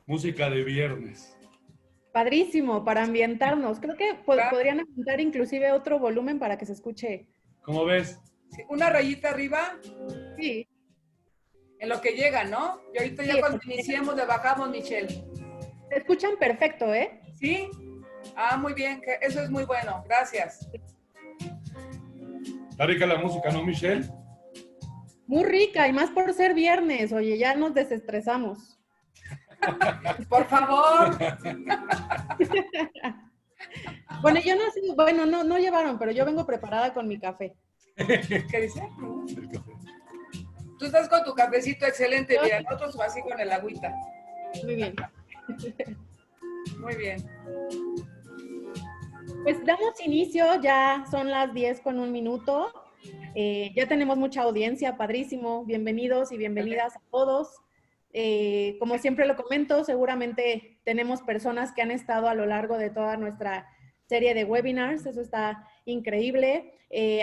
Música de viernes. Padrísimo, para ambientarnos. Creo que podrían aumentar inclusive otro volumen para que se escuche. ¿Cómo ves? Sí, una rayita arriba. Sí. En lo que llega, ¿no? Y ahorita Sí, ya cuando iniciemos le bajamos, Michelle. Se escuchan perfecto, ¿eh? ¿Sí? Ah, muy bien, eso es muy bueno. Gracias. Está rica la música, ¿no, Michelle? Muy rica, y más por ser viernes. Oye, ya nos desestresamos. Por favor. Bueno, yo no sé, bueno, no llevaron, pero yo vengo preparada con mi café. ¿Qué dice? El café. Tú estás con tu cafecito excelente, mira, nosotros así con el agüita. Muy bien. Muy bien. Pues damos inicio, ya son las 10:01. Ya tenemos mucha audiencia, padrísimo. Bienvenidos y bienvenidas a todos. Como siempre lo comento, seguramente tenemos personas que han estado a lo largo de toda nuestra serie de webinars, eso está increíble.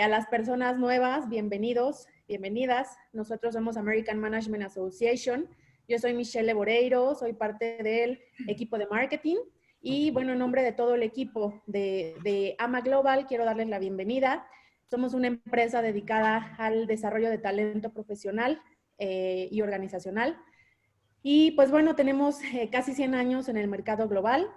A las personas nuevas, bienvenidos, bienvenidas. Nosotros somos American Management Association. Yo soy Michelle Boreiro, soy parte del equipo de marketing. Y bueno, en nombre de todo el equipo de AMA Global, quiero darles la bienvenida. Somos una empresa dedicada al desarrollo de talento profesional y organizacional. Y pues bueno, tenemos casi 100 años en el mercado global,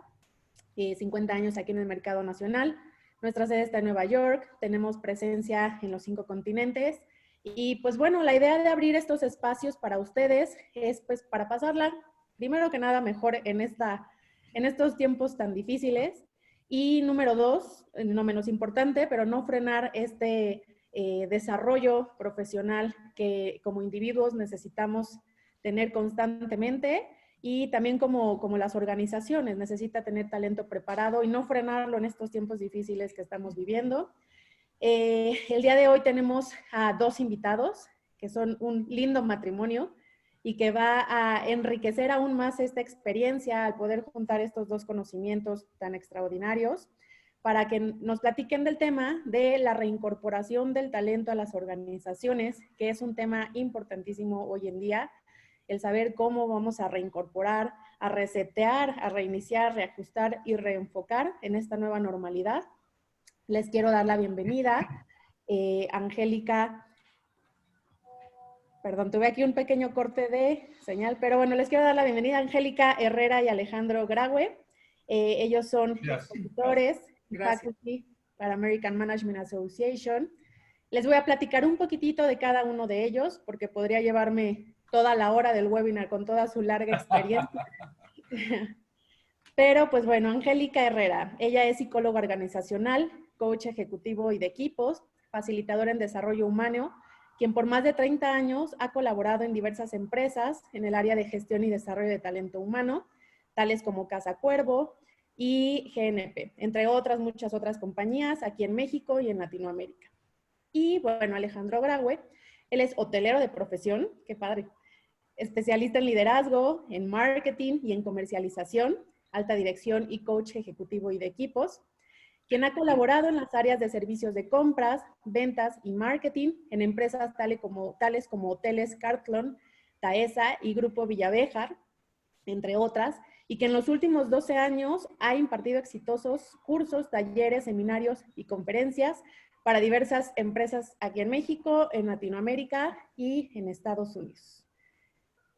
50 años aquí en el mercado nacional. Nuestra sede está en Nueva York, tenemos presencia en los 5 continentes. Y pues bueno, la idea de abrir estos espacios para ustedes es pues para pasarla, primero que nada, mejor en estos tiempos tan difíciles. Y número 2, no menos importante, pero no frenar este desarrollo profesional que como individuos necesitamos tener constantemente, y también como las organizaciones necesita tener talento preparado y no frenarlo en estos tiempos difíciles que estamos viviendo. El día de hoy tenemos a 2 invitados que son un lindo matrimonio y que va a enriquecer aún más esta experiencia al poder juntar estos 2 conocimientos tan extraordinarios para que nos platiquen del tema de la reincorporación del talento a las organizaciones, que es un tema importantísimo hoy en día, el saber cómo vamos a reincorporar, a resetear, a reiniciar, reajustar y reenfocar en esta nueva normalidad. Les quiero dar la bienvenida, Angélica. Perdón, tuve aquí un pequeño corte de señal, pero bueno, les quiero dar la bienvenida a Angélica Herrera y Alejandro Graue. Ellos son consultores y faculty para American Management Association. Les voy a platicar un poquitito de cada uno de ellos, porque podría llevarme toda la hora del webinar con toda su larga experiencia. Pero pues bueno, Angélica Herrera, ella es psicóloga organizacional, coach ejecutivo y de equipos, facilitadora en desarrollo humano, quien por más de 30 años ha colaborado en diversas empresas en el área de gestión y desarrollo de talento humano, tales como Casa Cuervo y GNP, entre otras muchas otras compañías aquí en México y en Latinoamérica. Y bueno, Alejandro Graue, él es hotelero de profesión, qué padre, especialista en liderazgo, en marketing y en comercialización, alta dirección y coach ejecutivo y de equipos, quien ha colaborado en las áreas de servicios de compras, ventas y marketing en empresas tales como Hoteles Cartlon, Taesa y Grupo Villavejar, entre otras, y que en los últimos 12 años ha impartido exitosos cursos, talleres, seminarios y conferencias para diversas empresas aquí en México, en Latinoamérica y en Estados Unidos.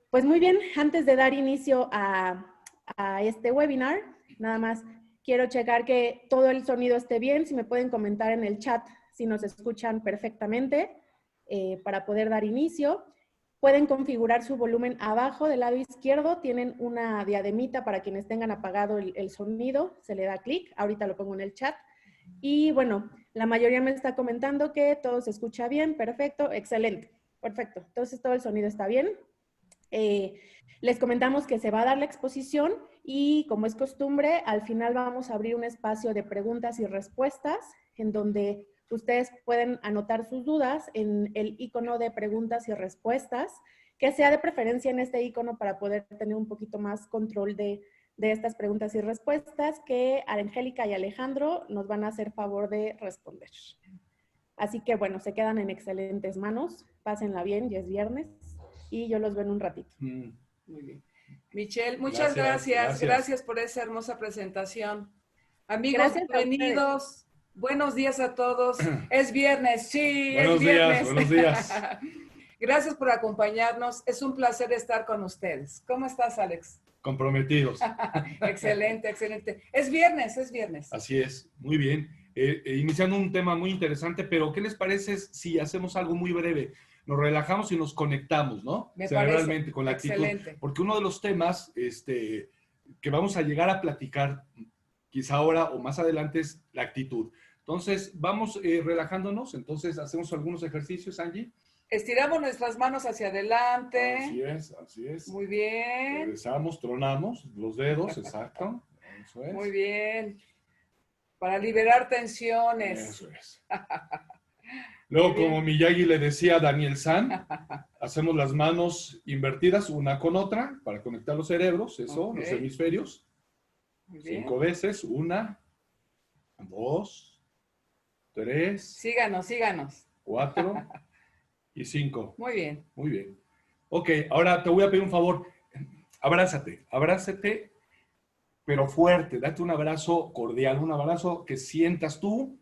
Pues muy bien, antes de dar inicio a este webinar, nada más quiero checar que todo el sonido esté bien. Si me pueden comentar en el chat si nos escuchan perfectamente para poder dar inicio. Pueden configurar su volumen abajo del lado izquierdo. Tienen una diademita para quienes tengan apagado el sonido. Se le da clic. Ahorita lo pongo en el chat. Y bueno, la mayoría me está comentando que todo se escucha bien. Perfecto, excelente. Perfecto. Entonces todo el sonido está bien. Les comentamos que se va a dar la exposición y, como es costumbre, al final vamos a abrir un espacio de preguntas y respuestas en donde ustedes pueden anotar sus dudas en el icono de preguntas y respuestas que sea de preferencia en este icono para poder tener un poquito más control de estas preguntas y respuestas que Angélica y Alejandro nos van a hacer favor de responder. Así que bueno, se quedan en excelentes manos. Pásenla bien, ya es viernes y yo los veo en un ratito. Muy bien. Michelle, muchas gracias por esa hermosa presentación. Amigos, bienvenidos. Buenos días a todos. Es viernes, sí, es viernes. Buenos días. Gracias por acompañarnos. Es un placer estar con ustedes. ¿Cómo estás, Alex? Comprometidos. Excelente, excelente. Es viernes. Así es, muy bien. Iniciando un tema muy interesante, pero ¿qué les parece si hacemos algo muy breve? Nos relajamos y nos conectamos, ¿no? Me Cerebralmente parece. con la actitud. Excelente. Porque uno de los temas que vamos a llegar a platicar, quizá ahora o más adelante, es la actitud. Entonces, vamos relajándonos. Entonces, hacemos algunos ejercicios, Angie. Estiramos nuestras manos hacia adelante. Así es. Muy bien. Regresamos, tronamos los dedos, exacto. Eso es. Muy bien. Para liberar tensiones. Eso es. Luego, como Miyagi le decía a Daniel San, hacemos las manos invertidas una con otra para conectar los cerebros, eso, los hemisferios. Muy bien. 5 veces, 1, 2, 3. Síganos. 4 y 5. Muy bien. Muy bien. Ok, ahora te voy a pedir un favor. Abrázate, pero fuerte. Date un abrazo cordial, un abrazo que sientas tú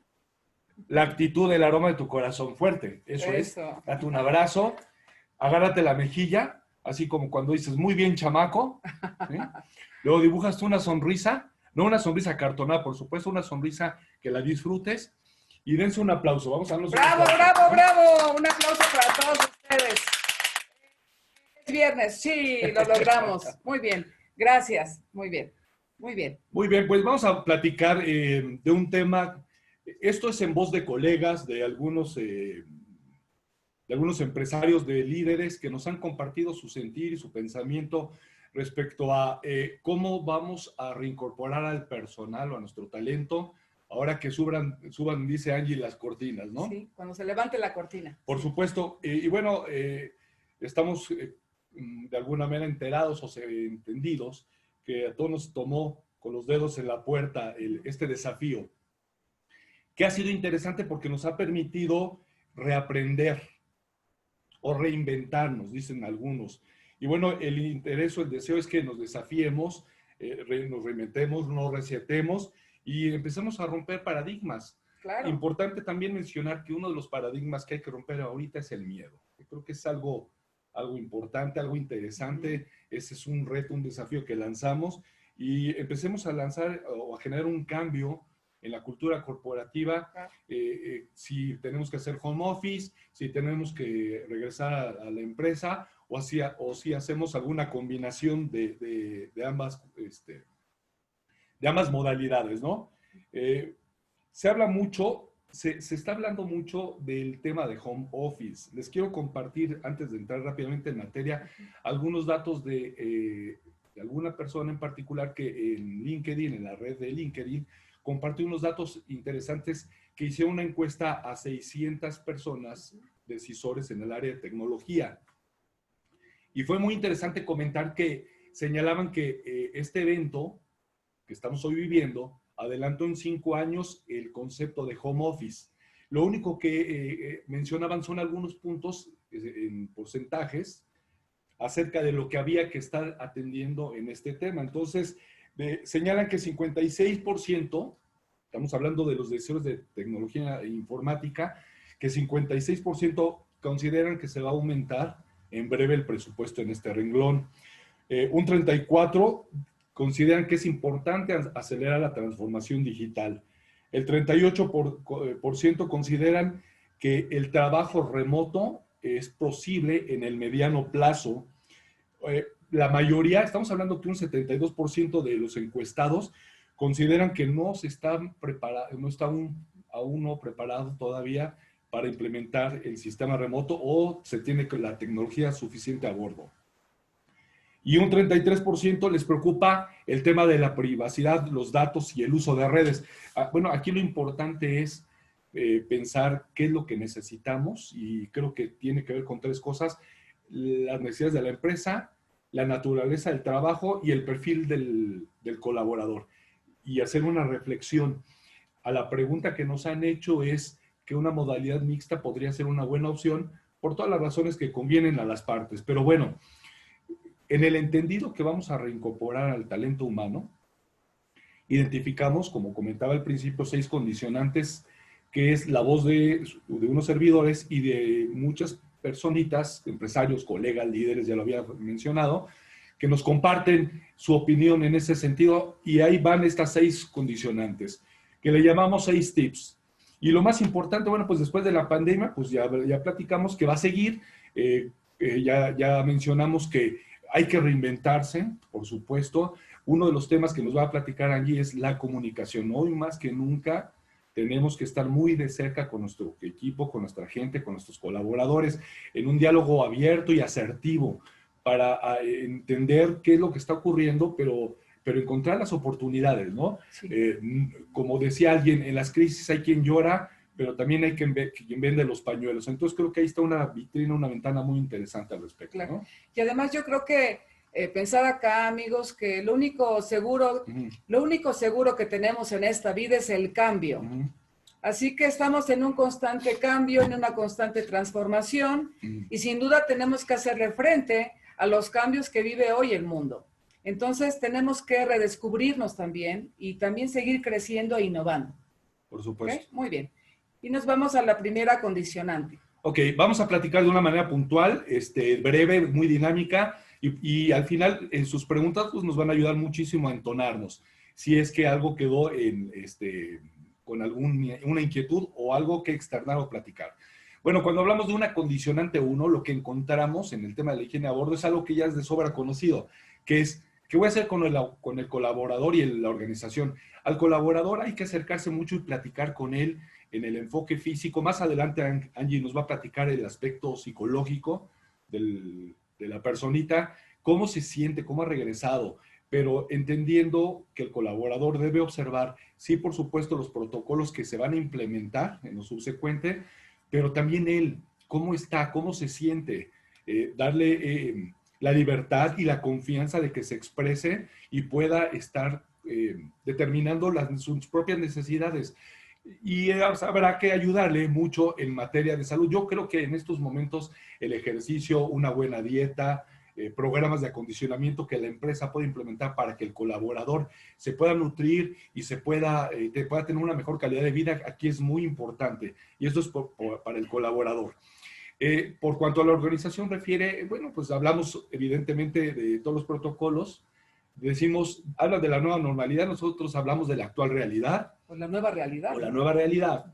la actitud, el aroma de tu corazón fuerte. Eso es. Date un abrazo, agárrate la mejilla, así como cuando dices, muy bien, chamaco. ¿Sí? Luego dibujas tú una sonrisa, no una sonrisa cartonada, por supuesto, una sonrisa que la disfrutes. Y dense un aplauso. Vamos a darnos ¡Bravo, un aplauso, bravo, bravo! Un aplauso para todos ustedes. Es viernes, sí, lo logramos. Muy bien. Gracias. Muy bien. Muy bien, pues vamos a platicar de un tema. Esto es en voz de colegas, de algunos empresarios, de líderes que nos han compartido su sentir y su pensamiento respecto a cómo vamos a reincorporar al personal o a nuestro talento ahora que suban, dice Angie, las cortinas, ¿no? Sí, cuando se levante la cortina. Por supuesto. Y bueno, estamos de alguna manera enterados o entendidos que a todos nos tomó con los dedos en la puerta este desafío, que ha sido interesante porque nos ha permitido reaprender o reinventarnos, dicen algunos. Y bueno, el interés o el deseo es que nos desafiemos, nos reinventemos, nos resetemos y empecemos a romper paradigmas. Claro. Importante también mencionar que uno de los paradigmas que hay que romper ahorita es el miedo. Yo creo que es algo importante, algo interesante. Ese es un reto, un desafío que lanzamos y empecemos a lanzar o a generar un cambio en la cultura corporativa. Si tenemos que hacer home office, si tenemos que regresar a la empresa o si hacemos alguna combinación de ambas modalidades, ¿no? Se habla mucho, se está hablando mucho del tema de home office. Les quiero compartir, antes de entrar rápidamente en materia, algunos datos de alguna persona en particular que en LinkedIn, en la red de LinkedIn, compartió unos datos interesantes que hicieron una encuesta a 600 personas decisores en el área de tecnología. Y fue muy interesante comentar que señalaban que este evento que estamos hoy viviendo adelantó en 5 años el concepto de home office. Lo único que mencionaban son algunos puntos en porcentajes acerca de lo que había que estar atendiendo en este tema. Entonces, señalan que 56%, estamos hablando de los deseos de tecnología e informática, que 56% consideran que se va a aumentar en breve el presupuesto en este renglón. Un 34% consideran que es importante acelerar la transformación digital. El 38% consideran que el trabajo remoto es posible en el mediano plazo. La mayoría, estamos hablando que un 72% de los encuestados consideran que no está aún no preparado todavía para implementar el sistema remoto o se tiene la tecnología suficiente a bordo. Y un 33% les preocupa el tema de la privacidad, los datos y el uso de redes. Bueno, aquí lo importante es pensar qué es lo que necesitamos y creo que tiene que ver con 3 cosas. las necesidades de la empresa, la naturaleza del trabajo y el perfil del colaborador. Y hacer una reflexión. A la pregunta que nos han hecho es que una modalidad mixta podría ser una buena opción por todas las razones que convienen a las partes. Pero bueno, en el entendido que vamos a reincorporar al talento humano, identificamos, como comentaba al principio, 6 condicionantes, que es la voz de unos servidores y de muchas personitas, empresarios, colegas, líderes, ya lo había mencionado, que nos comparten su opinión en ese sentido, y ahí van estas 6 condicionantes, que le llamamos 6 tips. Y lo más importante, bueno, pues después de la pandemia, pues ya platicamos que va a seguir, ya mencionamos que hay que reinventarse, por supuesto. Uno de los temas que nos va a platicar Angie es la comunicación. Hoy más que nunca tenemos que estar muy de cerca con nuestro equipo, con nuestra gente, con nuestros colaboradores, en un diálogo abierto y asertivo para entender qué es lo que está ocurriendo, pero encontrar las oportunidades, ¿no? Sí. Como decía alguien, en las crisis hay quien llora, pero también hay quien vende los pañuelos. Entonces creo que ahí está una vitrina, una ventana muy interesante al respecto, claro, ¿no? Y además yo creo que pensar acá, amigos, que lo único seguro que tenemos en esta vida es el cambio. Así que estamos en un constante cambio, en una constante transformación, y sin duda tenemos que hacerle frente a los cambios que vive hoy el mundo. Entonces tenemos que redescubrirnos también y también seguir creciendo e innovando. Por supuesto. ¿Okay? Muy bien. Y nos vamos a la primera condicionante. Ok, vamos a platicar de una manera puntual, breve, muy dinámica, y al final en sus preguntas pues, nos van a ayudar muchísimo a entonarnos. Si es que algo quedó con una inquietud o algo que externar o platicar. Bueno, cuando hablamos de una condicionante 1, lo que encontramos en el tema de la higiene a bordo es algo que ya es de sobra conocido, que es, ¿qué voy a hacer con el colaborador y la organización? Al colaborador hay que acercarse mucho y platicar con él en el enfoque físico. Más adelante Angie nos va a platicar el aspecto psicológico de la personita, cómo se siente, cómo ha regresado, pero entendiendo que el colaborador debe observar, sí, por supuesto, los protocolos que se van a implementar en lo subsecuente, pero también él, cómo está, cómo se siente, darle la libertad y la confianza de que se exprese y pueda estar determinando sus propias necesidades. Y habrá que ayudarle mucho en materia de salud. Yo creo que en estos momentos el ejercicio, una buena dieta, programas de acondicionamiento que la empresa puede implementar para que el colaborador se pueda nutrir y pueda tener una mejor calidad de vida, aquí es muy importante. Y esto es para el colaborador. Por cuanto a la organización refiere, bueno, pues hablamos evidentemente de todos los protocolos. Decimos, hablan de la nueva normalidad, nosotros hablamos de la actual realidad. O la nueva realidad. O la nueva realidad.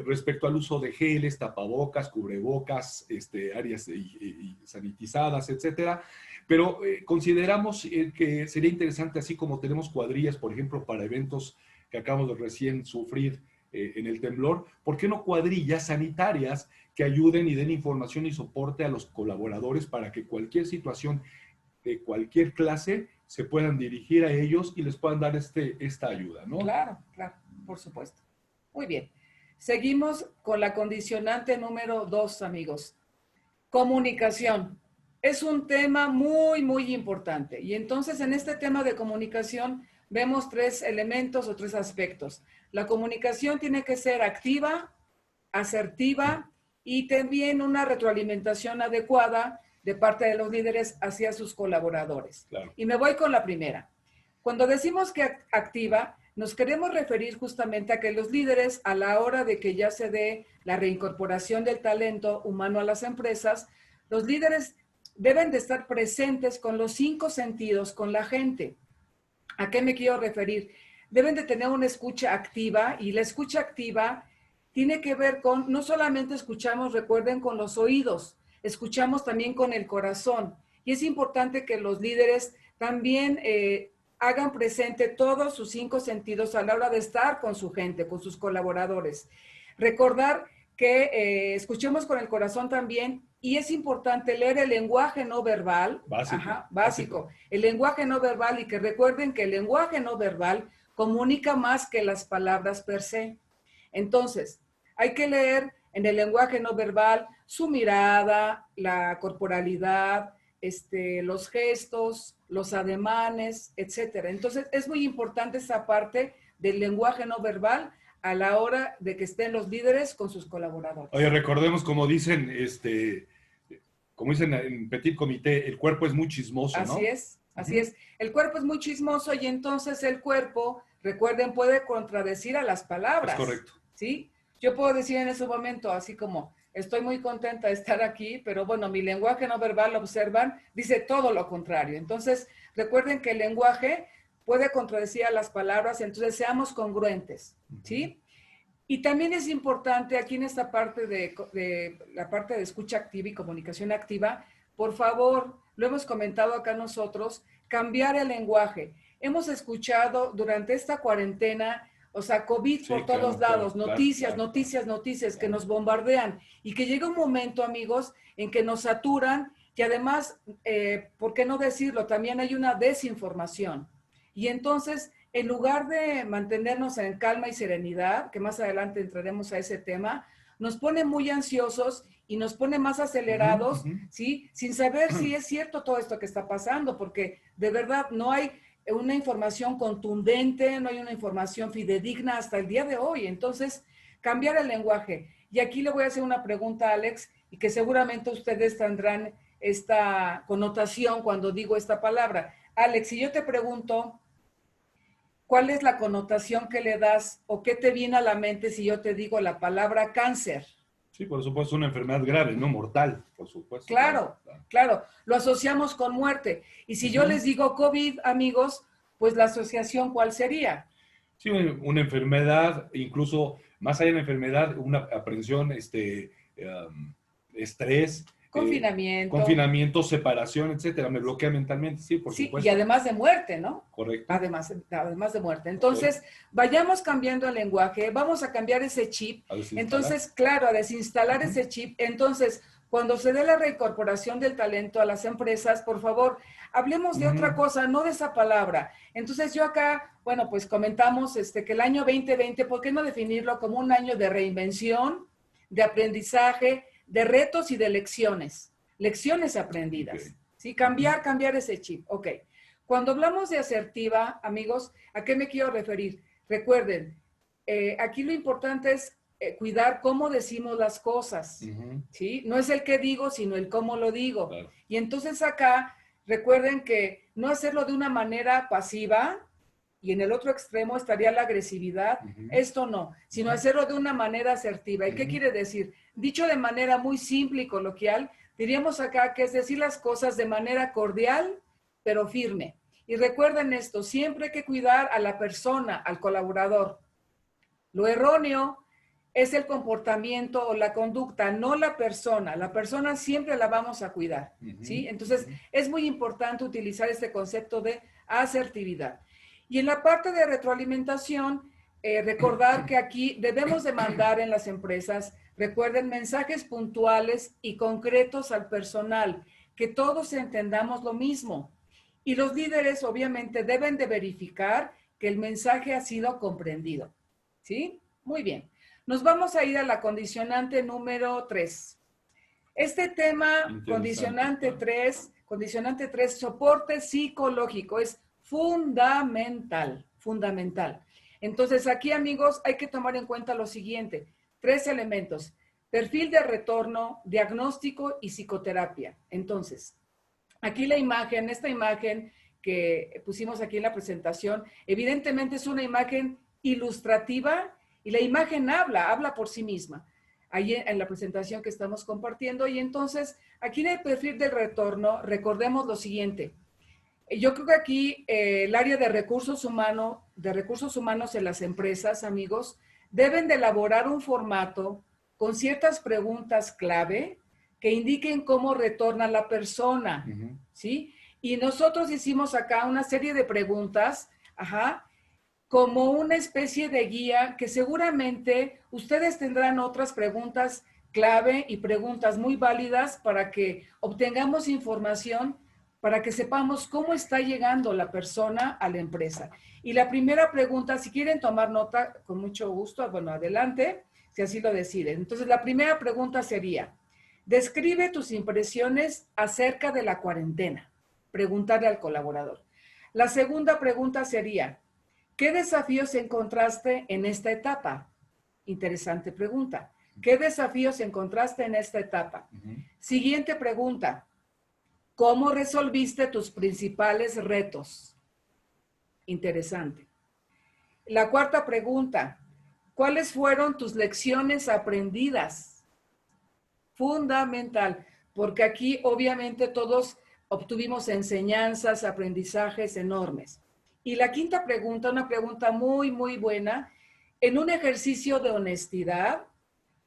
Respecto al uso de geles, tapabocas, cubrebocas, áreas sanitizadas, etcétera. Pero consideramos que sería interesante, así como tenemos cuadrillas, por ejemplo, para eventos que acabamos de recién sufrir en el temblor, ¿por qué no cuadrillas sanitarias que ayuden y den información y soporte a los colaboradores para que cualquier situación de cualquier clase se puedan dirigir a ellos y les puedan dar esta ayuda, ¿no? Claro, claro, por supuesto. Muy bien. Seguimos con la condicionante número 2, amigos. Comunicación. Es un tema muy, muy importante. Y entonces en este tema de comunicación vemos 3 elementos o 3 aspectos. La comunicación tiene que ser activa, asertiva y también una retroalimentación adecuada de parte de los líderes hacia sus colaboradores. Claro. Y me voy con la primera. Cuando decimos que activa, nos queremos referir justamente a que los líderes, a la hora de que ya se dé la reincorporación del talento humano a las empresas, los líderes deben de estar presentes con los 5 sentidos, con la gente. ¿A qué me quiero referir? Deben de tener una escucha activa, y la escucha activa tiene que ver con, no solamente escuchamos, recuerden, con los oídos, escuchamos también con el corazón. Y es importante que los líderes también hagan presente todos sus 5 sentidos a la hora de estar con su gente, con sus colaboradores. Recordar que escuchemos con el corazón también, y es importante leer el lenguaje no verbal. Básico. El lenguaje no verbal, y que recuerden que el lenguaje no verbal comunica más que las palabras per se. Entonces, hay que leer en el lenguaje no verbal, su mirada, la corporalidad, los gestos, los ademanes, etcétera. Entonces, es muy importante esa parte del lenguaje no verbal a la hora de que estén los líderes con sus colaboradores. Oye, recordemos, como dicen en Petit Comité, el cuerpo es muy chismoso, ¿no? Así es, así es. El cuerpo es muy chismoso y entonces el cuerpo, recuerden, puede contradecir a las palabras. Es correcto. ¿Sí? Yo puedo decir en ese momento, así como, estoy muy contenta de estar aquí, pero bueno, mi lenguaje no verbal, lo observan, dice todo lo contrario. Entonces, recuerden que el lenguaje puede contradecir a las palabras, entonces seamos congruentes, ¿sí? Y también es importante aquí en esta parte de la parte de escucha activa y comunicación activa, por favor, lo hemos comentado acá nosotros, cambiar el lenguaje. Hemos escuchado durante esta cuarentena, o sea, COVID por todos lados, noticias, noticias que nos bombardean y que llega un momento, amigos, en que nos saturan y además, ¿por qué no decirlo? También hay una desinformación. Y entonces, en lugar de mantenernos en calma y serenidad, que más adelante entraremos a ese tema, nos pone muy ansiosos y nos pone más acelerados, ¿sí? Sin saber si es cierto todo esto que está pasando, porque de verdad no hay una información contundente, no hay una información fidedigna hasta el día de hoy. Entonces, cambiar el lenguaje. Y aquí le voy a hacer una pregunta a Alex, y que seguramente ustedes tendrán esta connotación cuando digo esta palabra. Alex, si yo te pregunto, ¿cuál es la connotación que le das o qué te viene a la mente si yo te digo la palabra cáncer? Sí, por supuesto, una enfermedad grave, no mortal, por supuesto. Claro. Lo asociamos con muerte. Y si yo les digo COVID, amigos, pues la asociación, ¿cuál sería? Sí, una enfermedad, incluso más allá de la enfermedad, una aprensión, estrés. Confinamiento, separación, etcétera. Me bloquea mentalmente, sí, por supuesto. Y además de muerte, ¿no? Correcto. Además de muerte. Entonces, vayamos cambiando el lenguaje, vamos a cambiar ese chip. Entonces, claro, a desinstalar ese chip. Entonces, cuando se dé la reincorporación del talento a las empresas, por favor, hablemos de otra cosa, no de esa palabra. Entonces, yo acá, bueno, pues comentamos que el año 2020, ¿por qué no definirlo como un año de reinvención, de aprendizaje, de retos y de lecciones aprendidas, ¿sí? Cambiar ese chip, ok. Cuando hablamos de asertiva, amigos, ¿a qué me quiero referir? Recuerden, aquí lo importante es cuidar cómo decimos las cosas, ¿sí? No es el qué digo, sino el cómo lo digo. Claro. Y entonces acá, recuerden que no hacerlo de una manera pasiva, y en el otro extremo estaría la agresividad, esto no, sino hacerlo de una manera asertiva. ¿Y qué quiere decir? Dicho de manera muy simple y coloquial, diríamos acá que es decir las cosas de manera cordial, pero firme. Y recuerden esto, siempre hay que cuidar a la persona, al colaborador. Lo erróneo es el comportamiento o la conducta, no la persona. La persona siempre la vamos a cuidar, ¿sí? Entonces, es muy importante utilizar este concepto de asertividad. Y en la parte de retroalimentación, recordar que aquí debemos de mandar en las empresas, recuerden, mensajes puntuales y concretos al personal, que todos entendamos lo mismo. Y los líderes, obviamente, deben de verificar que el mensaje ha sido comprendido, ¿sí? Muy bien. Nos vamos a ir a la condicionante número 3. Este tema, condicionante 3, soporte psicológico, es fundamental. Entonces, aquí, amigos, hay que tomar en cuenta lo siguiente. 3 elementos: perfil de retorno, diagnóstico y psicoterapia. Entonces, aquí esta imagen que pusimos aquí en la presentación, evidentemente es una imagen ilustrativa y la imagen habla por sí misma. Ahí en la presentación que estamos compartiendo. Y entonces, aquí en el perfil del retorno, recordemos lo siguiente. Yo creo que aquí el área de recursos humanos en las empresas, amigos, deben de elaborar un formato con ciertas preguntas clave que indiquen cómo retorna la persona, ¿sí? Y nosotros hicimos acá una serie de preguntas, como una especie de guía que seguramente ustedes tendrán otras preguntas clave y preguntas muy válidas para que obtengamos información, para que sepamos cómo está llegando la persona a la empresa. Y la primera pregunta, si quieren tomar nota, con mucho gusto, bueno, adelante. si así lo deciden. Entonces, la primera pregunta sería, describe tus impresiones acerca de la cuarentena. Preguntarle al colaborador. La segunda pregunta sería, ¿qué desafíos encontraste en esta etapa? Interesante pregunta. ¿Qué desafíos encontraste en esta etapa? Siguiente pregunta. ¿Cómo resolviste tus principales retos? Interesante. La cuarta pregunta. ¿Cuáles fueron tus lecciones aprendidas? Fundamental, porque aquí obviamente todos obtuvimos enseñanzas, aprendizajes enormes. Y la quinta pregunta, una pregunta muy, muy buena, en un ejercicio de honestidad,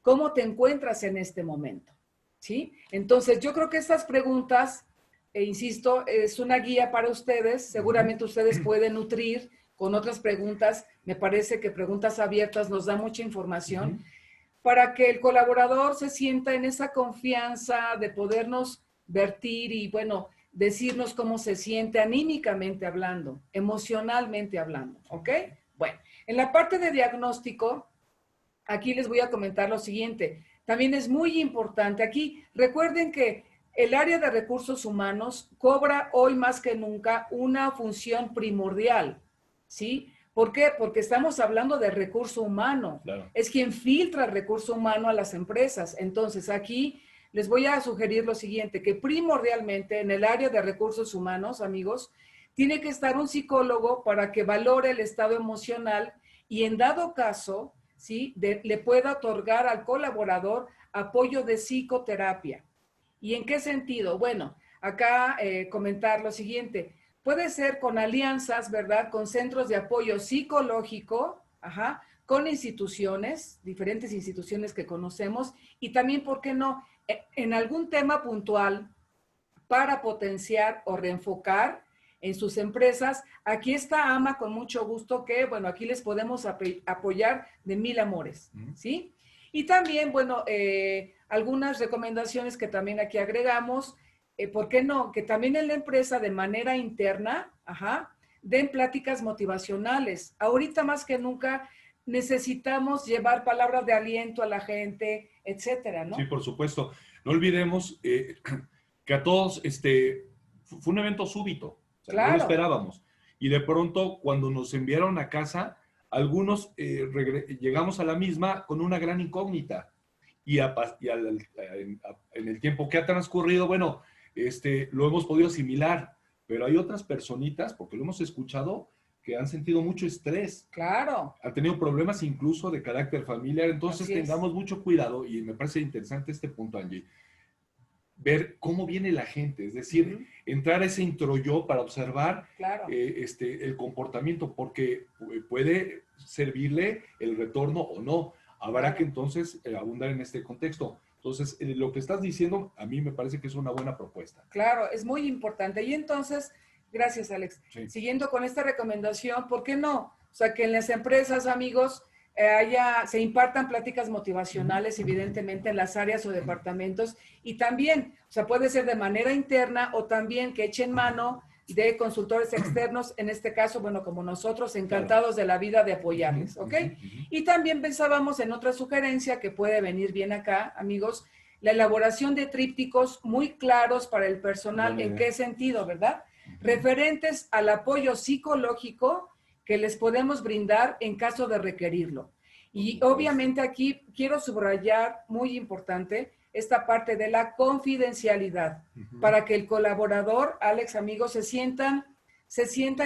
¿cómo te encuentras en este momento? ¿Sí? Entonces, yo creo que estas preguntas, insisto, es una guía para ustedes. Seguramente ustedes pueden nutrir con otras preguntas. Me parece que preguntas abiertas nos da mucha información para que el colaborador se sienta en esa confianza de podernos vertir y, bueno, decirnos cómo se siente anímicamente hablando, emocionalmente hablando, ¿ok? Bueno, en la parte de diagnóstico, aquí les voy a comentar lo siguiente. También es muy importante. Aquí recuerden que el área de recursos humanos cobra hoy más que nunca una función primordial, ¿sí? ¿Por qué? Porque estamos hablando de recurso humano. Claro. Es quien filtra el recurso humano a las empresas. Entonces, aquí les voy a sugerir lo siguiente, que primordialmente en el área de recursos humanos, amigos, tiene que estar un psicólogo para que valore el estado emocional y en dado caso, ¿sí? Le pueda otorgar al colaborador apoyo de psicoterapia. ¿Y en qué sentido? Bueno, acá comentar lo siguiente. Puede ser con alianzas, ¿verdad? Con centros de apoyo psicológico, con instituciones, diferentes instituciones que conocemos, y también, ¿por qué no? En algún tema puntual para potenciar o reenfocar en sus empresas. Aquí está AMA con mucho gusto que, bueno, aquí les podemos apoyar de mil amores, ¿sí? Y también, bueno, algunas recomendaciones que también aquí agregamos, ¿por qué no? Que también en la empresa de manera interna, den pláticas motivacionales. Ahorita más que nunca necesitamos llevar palabras de aliento a la gente, etcétera, ¿no? Sí, por supuesto. No olvidemos que a todos, fue un evento súbito, o sea, claro. No lo esperábamos. Y de pronto, cuando nos enviaron a casa, algunos llegamos a la misma con una gran incógnita. Y en el tiempo que ha transcurrido, bueno, lo hemos podido asimilar, pero hay otras personitas, porque lo hemos escuchado, que han sentido mucho estrés. Claro. Han tenido problemas incluso de carácter familiar. Entonces tengamos mucho cuidado, y me parece interesante este punto, Angie, ver cómo viene la gente, es decir, entrar a ese intro-yo para observar el comportamiento, porque puede servirle el retorno o no. Habrá que entonces abundar en este contexto. Entonces, lo que estás diciendo a mí me parece que es una buena propuesta. Claro, es muy importante. Y entonces, gracias, Alex. Sí. Siguiendo con esta recomendación, ¿por qué no? O sea, que en las empresas, amigos, se impartan pláticas motivacionales, evidentemente, en las áreas o departamentos. Y también, o sea, puede ser de manera interna o también que echen mano de consultores externos, en este caso, bueno, como nosotros, encantados de la vida de apoyarles, ¿ok? Y también pensábamos en otra sugerencia que puede venir bien acá, amigos, la elaboración de trípticos muy claros para el personal. ¿En qué sentido, verdad? Referentes al apoyo psicológico que les podemos brindar en caso de requerirlo. Y obviamente aquí quiero subrayar, muy importante, esta parte de la confidencialidad, para que el colaborador, Alex, amigos, se sientan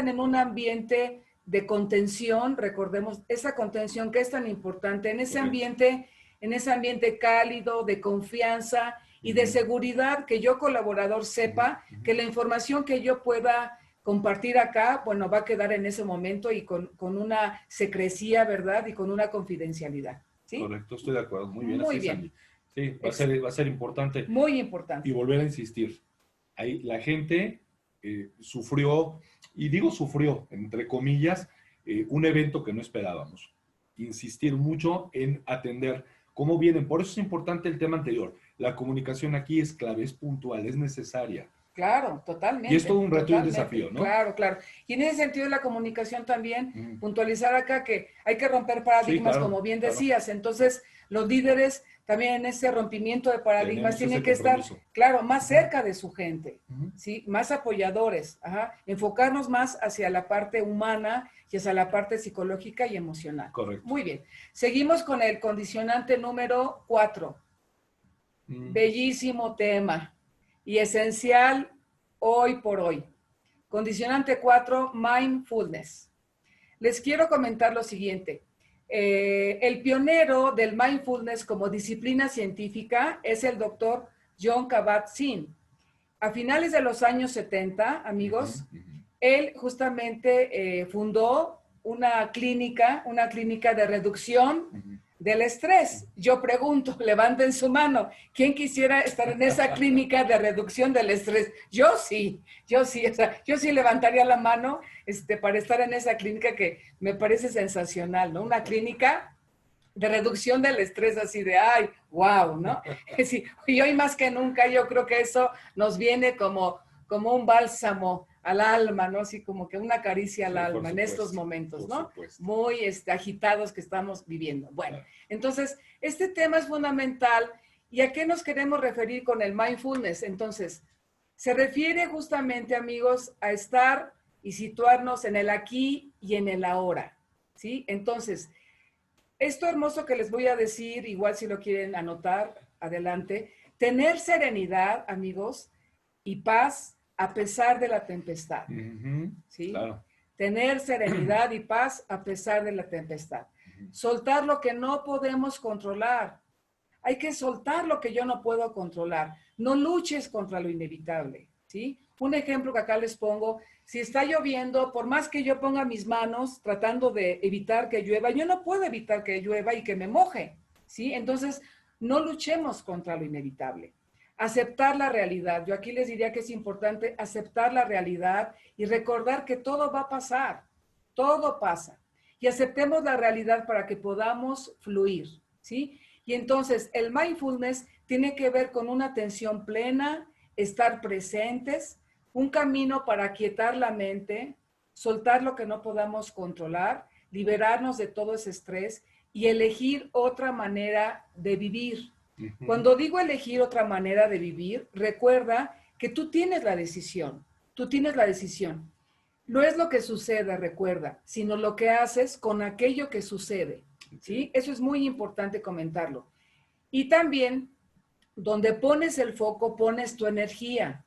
en un ambiente de contención. Recordemos esa contención que es tan importante, en ese ambiente cálido, de confianza y de seguridad, que yo, colaborador, sepa que la información que yo pueda compartir acá, bueno, va a quedar en ese momento y con una secrecía, ¿verdad? Y con una confidencialidad, ¿sí? Correcto, estoy de acuerdo. Muy bien. Muy bien. Sí, va a ser importante. Muy importante. Y volver a insistir. Ahí la gente sufrió, y digo sufrió, entre comillas, un evento que no esperábamos. Insistir mucho en atender cómo vienen. Por eso es importante el tema anterior. La comunicación aquí es clave, es puntual, es necesaria. Claro, totalmente. Y es todo un reto y un totalmente. desafío, ¿no? Claro, claro. Y en ese sentido de la comunicación también, puntualizar acá que hay que romper paradigmas, Sí, claro, como bien claro. decías. Entonces, los líderes también en ese rompimiento de paradigmas tienen que estar, claro, más cerca de su gente, ¿sí? Más apoyadores, enfocarnos más hacia la parte humana y hacia la parte psicológica y emocional. Correcto. Muy bien. Seguimos con el condicionante número 4. Bellísimo tema y esencial hoy por hoy. Condicionante 4, mindfulness. Les quiero comentar lo siguiente. El pionero del mindfulness como disciplina científica es el doctor Jon Kabat-Zinn. A finales de los años 70, amigos, él justamente fundó una clínica de reducción del estrés. Yo pregunto, levanten su mano, ¿quién quisiera estar en esa clínica de reducción del estrés? Yo sí, o sea, yo sí levantaría la mano para estar en esa clínica que me parece sensacional, ¿no? Una clínica de reducción del estrés, así de, ay, wow, ¿no? Sí, y hoy más que nunca yo creo que eso nos viene como un bálsamo al alma, ¿no? Así como que una caricia al alma en estos momentos, ¿no? Muy agitados que estamos viviendo. Bueno, entonces, este tema es fundamental. ¿Y a qué nos queremos referir con el mindfulness? Entonces, se refiere justamente, amigos, a estar y situarnos en el aquí y en el ahora, ¿sí? Entonces, esto hermoso que les voy a decir, igual si lo quieren anotar, adelante, tener serenidad, amigos, y paz a pesar de la tempestad. ¿Sí? Claro. Tener serenidad y paz a pesar de la tempestad. Soltar lo que no podemos controlar. Hay que soltar lo que yo no puedo controlar. No luches contra lo inevitable, ¿sí? Un ejemplo que acá les pongo, si está lloviendo, por más que yo ponga mis manos tratando de evitar que llueva, yo no puedo evitar que llueva y que me moje, ¿sí? Entonces, no luchemos contra lo inevitable. Aceptar la realidad. Yo aquí les diría que es importante aceptar la realidad y recordar que todo va a pasar, todo pasa. Y aceptemos la realidad para que podamos fluir, ¿sí? Y entonces el mindfulness tiene que ver con una atención plena, estar presentes, un camino para aquietar la mente, soltar lo que no podamos controlar, liberarnos de todo ese estrés y elegir otra manera de vivir. Cuando digo elegir otra manera de vivir, recuerda que tú tienes la decisión, No es lo que sucede, recuerda, sino lo que haces con aquello que sucede, ¿sí? Eso es muy importante comentarlo. Y también, donde pones el foco, pones tu energía,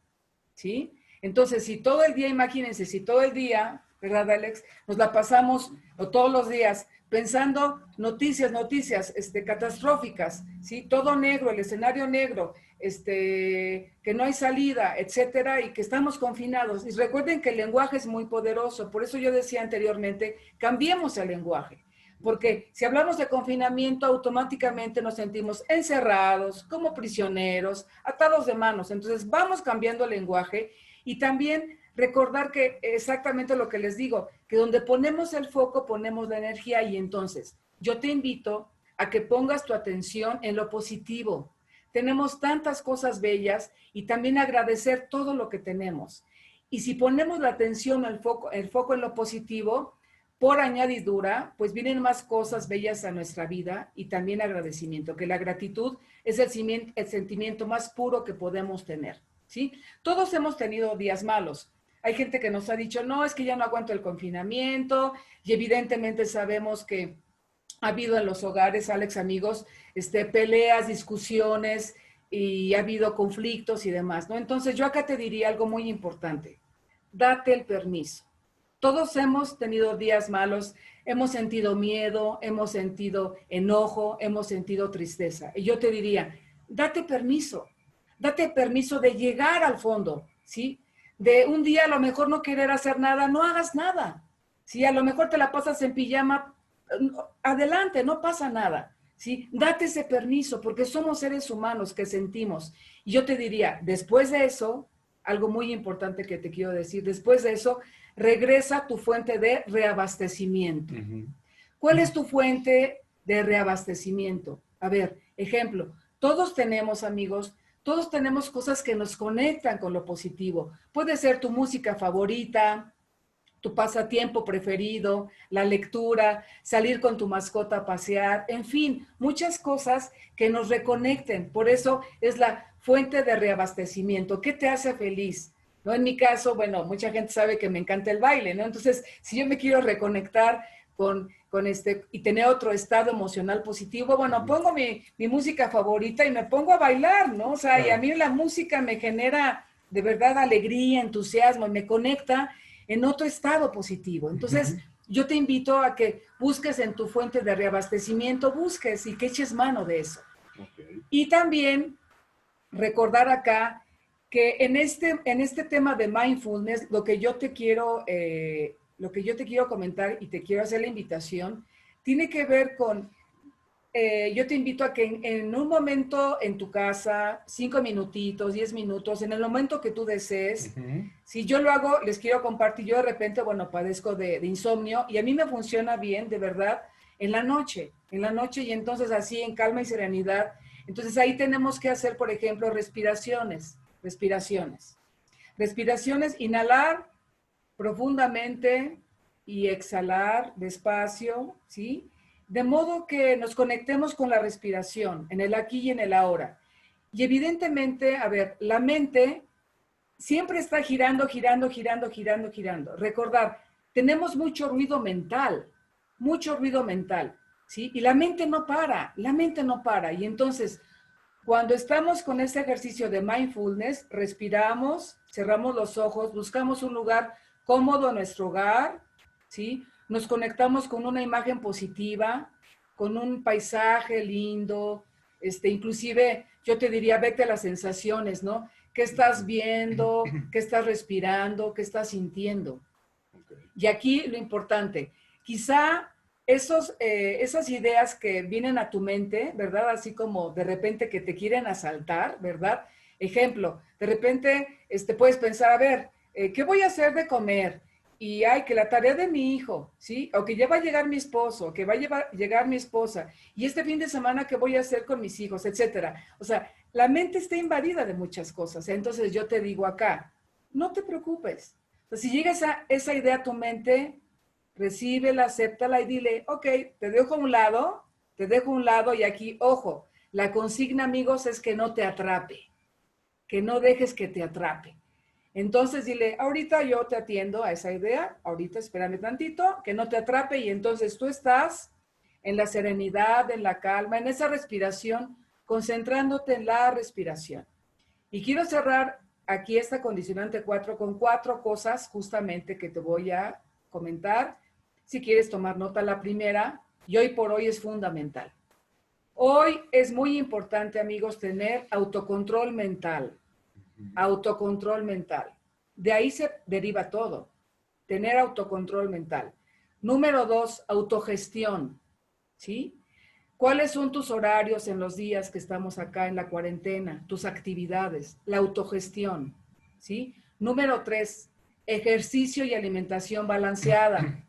¿sí? Entonces, si todo el día, imagínense, si todo el día, ¿verdad, Alex? Nos la pasamos, o todos los días, pensando noticias catastróficas, ¿sí? Todo negro, el escenario negro, que no hay salida, etcétera, y que estamos confinados. Y recuerden que el lenguaje es muy poderoso, por eso yo decía anteriormente, cambiemos el lenguaje. Porque si hablamos de confinamiento, automáticamente nos sentimos encerrados, como prisioneros, atados de manos. Entonces, vamos cambiando el lenguaje y también recordar que exactamente lo que les digo, que donde ponemos el foco, ponemos la energía. Y entonces, yo te invito a que pongas tu atención en lo positivo. Tenemos tantas cosas bellas y también agradecer todo lo que tenemos. Y si ponemos la atención, el foco en lo positivo, por añadidura, pues vienen más cosas bellas a nuestra vida y también agradecimiento, que la gratitud es el sentimiento más puro que podemos tener, ¿sí? Todos hemos tenido días malos. Hay gente que nos ha dicho, no, es que ya no aguanto el confinamiento, y evidentemente sabemos que ha habido en los hogares, Alex, amigos, peleas, discusiones, y ha habido conflictos y demás, ¿no? Entonces yo acá te diría algo muy importante. Date el permiso. Todos hemos tenido días malos, hemos sentido miedo, hemos sentido enojo, hemos sentido tristeza. Y yo te diría, date permiso de llegar al fondo, ¿sí? De un día a lo mejor no querer hacer nada, no hagas nada. Si a lo mejor te la pasas en pijama, adelante, no pasa nada, ¿sí? Date ese permiso porque somos seres humanos que sentimos. Y yo te diría, después de eso, algo muy importante que te quiero decir, después de eso, regresa a tu fuente de reabastecimiento. ¿Cuál es tu fuente de reabastecimiento? A ver, ejemplo, todos tenemos, amigos, Todos tenemos cosas que nos conectan con lo positivo. Puede ser tu música favorita, tu pasatiempo preferido, la lectura, salir con tu mascota a pasear, en fin, muchas cosas que nos reconecten. Por eso es la fuente de reabastecimiento. ¿Qué te hace feliz? ¿No? En mi caso, bueno, mucha gente sabe que me encanta el baile, ¿no? Entonces, si yo me quiero reconectar con y tener otro estado emocional positivo, bueno, pongo mi música favorita y me pongo a bailar, ¿no? O sea, y a mí la música me genera de verdad alegría, entusiasmo, y me conecta en otro estado positivo. Entonces, yo te invito a que busques en tu fuente de reabastecimiento, busques y que eches mano de eso. Okay. Y también recordar acá que en este tema de mindfulness, lo que yo te quiero comentar y te quiero hacer la invitación, tiene que ver con, yo te invito a que en un momento en tu casa, 5 minutitos, 10 minutos, en el momento que tú desees, si yo lo hago, les quiero compartir, yo de repente, bueno, padezco de insomnio y a mí me funciona bien, de verdad, en la noche, y entonces así en calma y serenidad. Entonces ahí tenemos que hacer, por ejemplo, respiraciones, inhalar profundamente y exhalar despacio, ¿sí? De modo que nos conectemos con la respiración, en el aquí y en el ahora. Y evidentemente, a ver, la mente siempre está girando. Recordar, tenemos mucho ruido mental, ¿sí? Y la mente no para. Y entonces, cuando estamos con este ejercicio de mindfulness, respiramos, cerramos los ojos, buscamos un lugar cómodo en nuestro hogar, ¿sí? Nos conectamos con una imagen positiva, con un paisaje lindo, inclusive yo te diría, vete a las sensaciones, ¿no? ¿Qué estás viendo? ¿Qué estás respirando? ¿Qué estás sintiendo? Okay. Y aquí lo importante, quizá esas ideas que vienen a tu mente, ¿verdad? Así como de repente que te quieren asaltar, ¿verdad? Ejemplo, de repente puedes pensar, a ver, ¿qué voy a hacer de comer? Y hay que la tarea de mi hijo, ¿sí? O que ya va a llegar mi esposo, que va a llegar mi esposa, y este fin de semana, ¿qué voy a hacer con mis hijos? Etcétera. O sea, la mente está invadida de muchas cosas. Entonces yo te digo acá, no te preocupes. O sea, si llega esa idea a tu mente, recíbela, acéptala y dile, ok, te dejo a un lado y aquí, ojo, la consigna, amigos, es que no te atrape, que no dejes que te atrape. Entonces dile, ahorita yo te atiendo a esa idea, ahorita espérame tantito, que no te atrape y entonces tú estás en la serenidad, en la calma, en esa respiración, concentrándote en la respiración. Y quiero cerrar aquí esta condicionante 4 con 4 cosas justamente que te voy a comentar. Si quieres tomar nota, la primera, y hoy por hoy es fundamental. Hoy es muy importante, amigos, tener autocontrol mental. Autocontrol mental. De ahí se deriva todo. Tener autocontrol mental. Número 2, autogestión. ¿Sí? ¿Cuáles son tus horarios en los días que estamos acá en la cuarentena? Tus actividades, la autogestión. ¿Sí? Número 3, ejercicio y alimentación balanceada.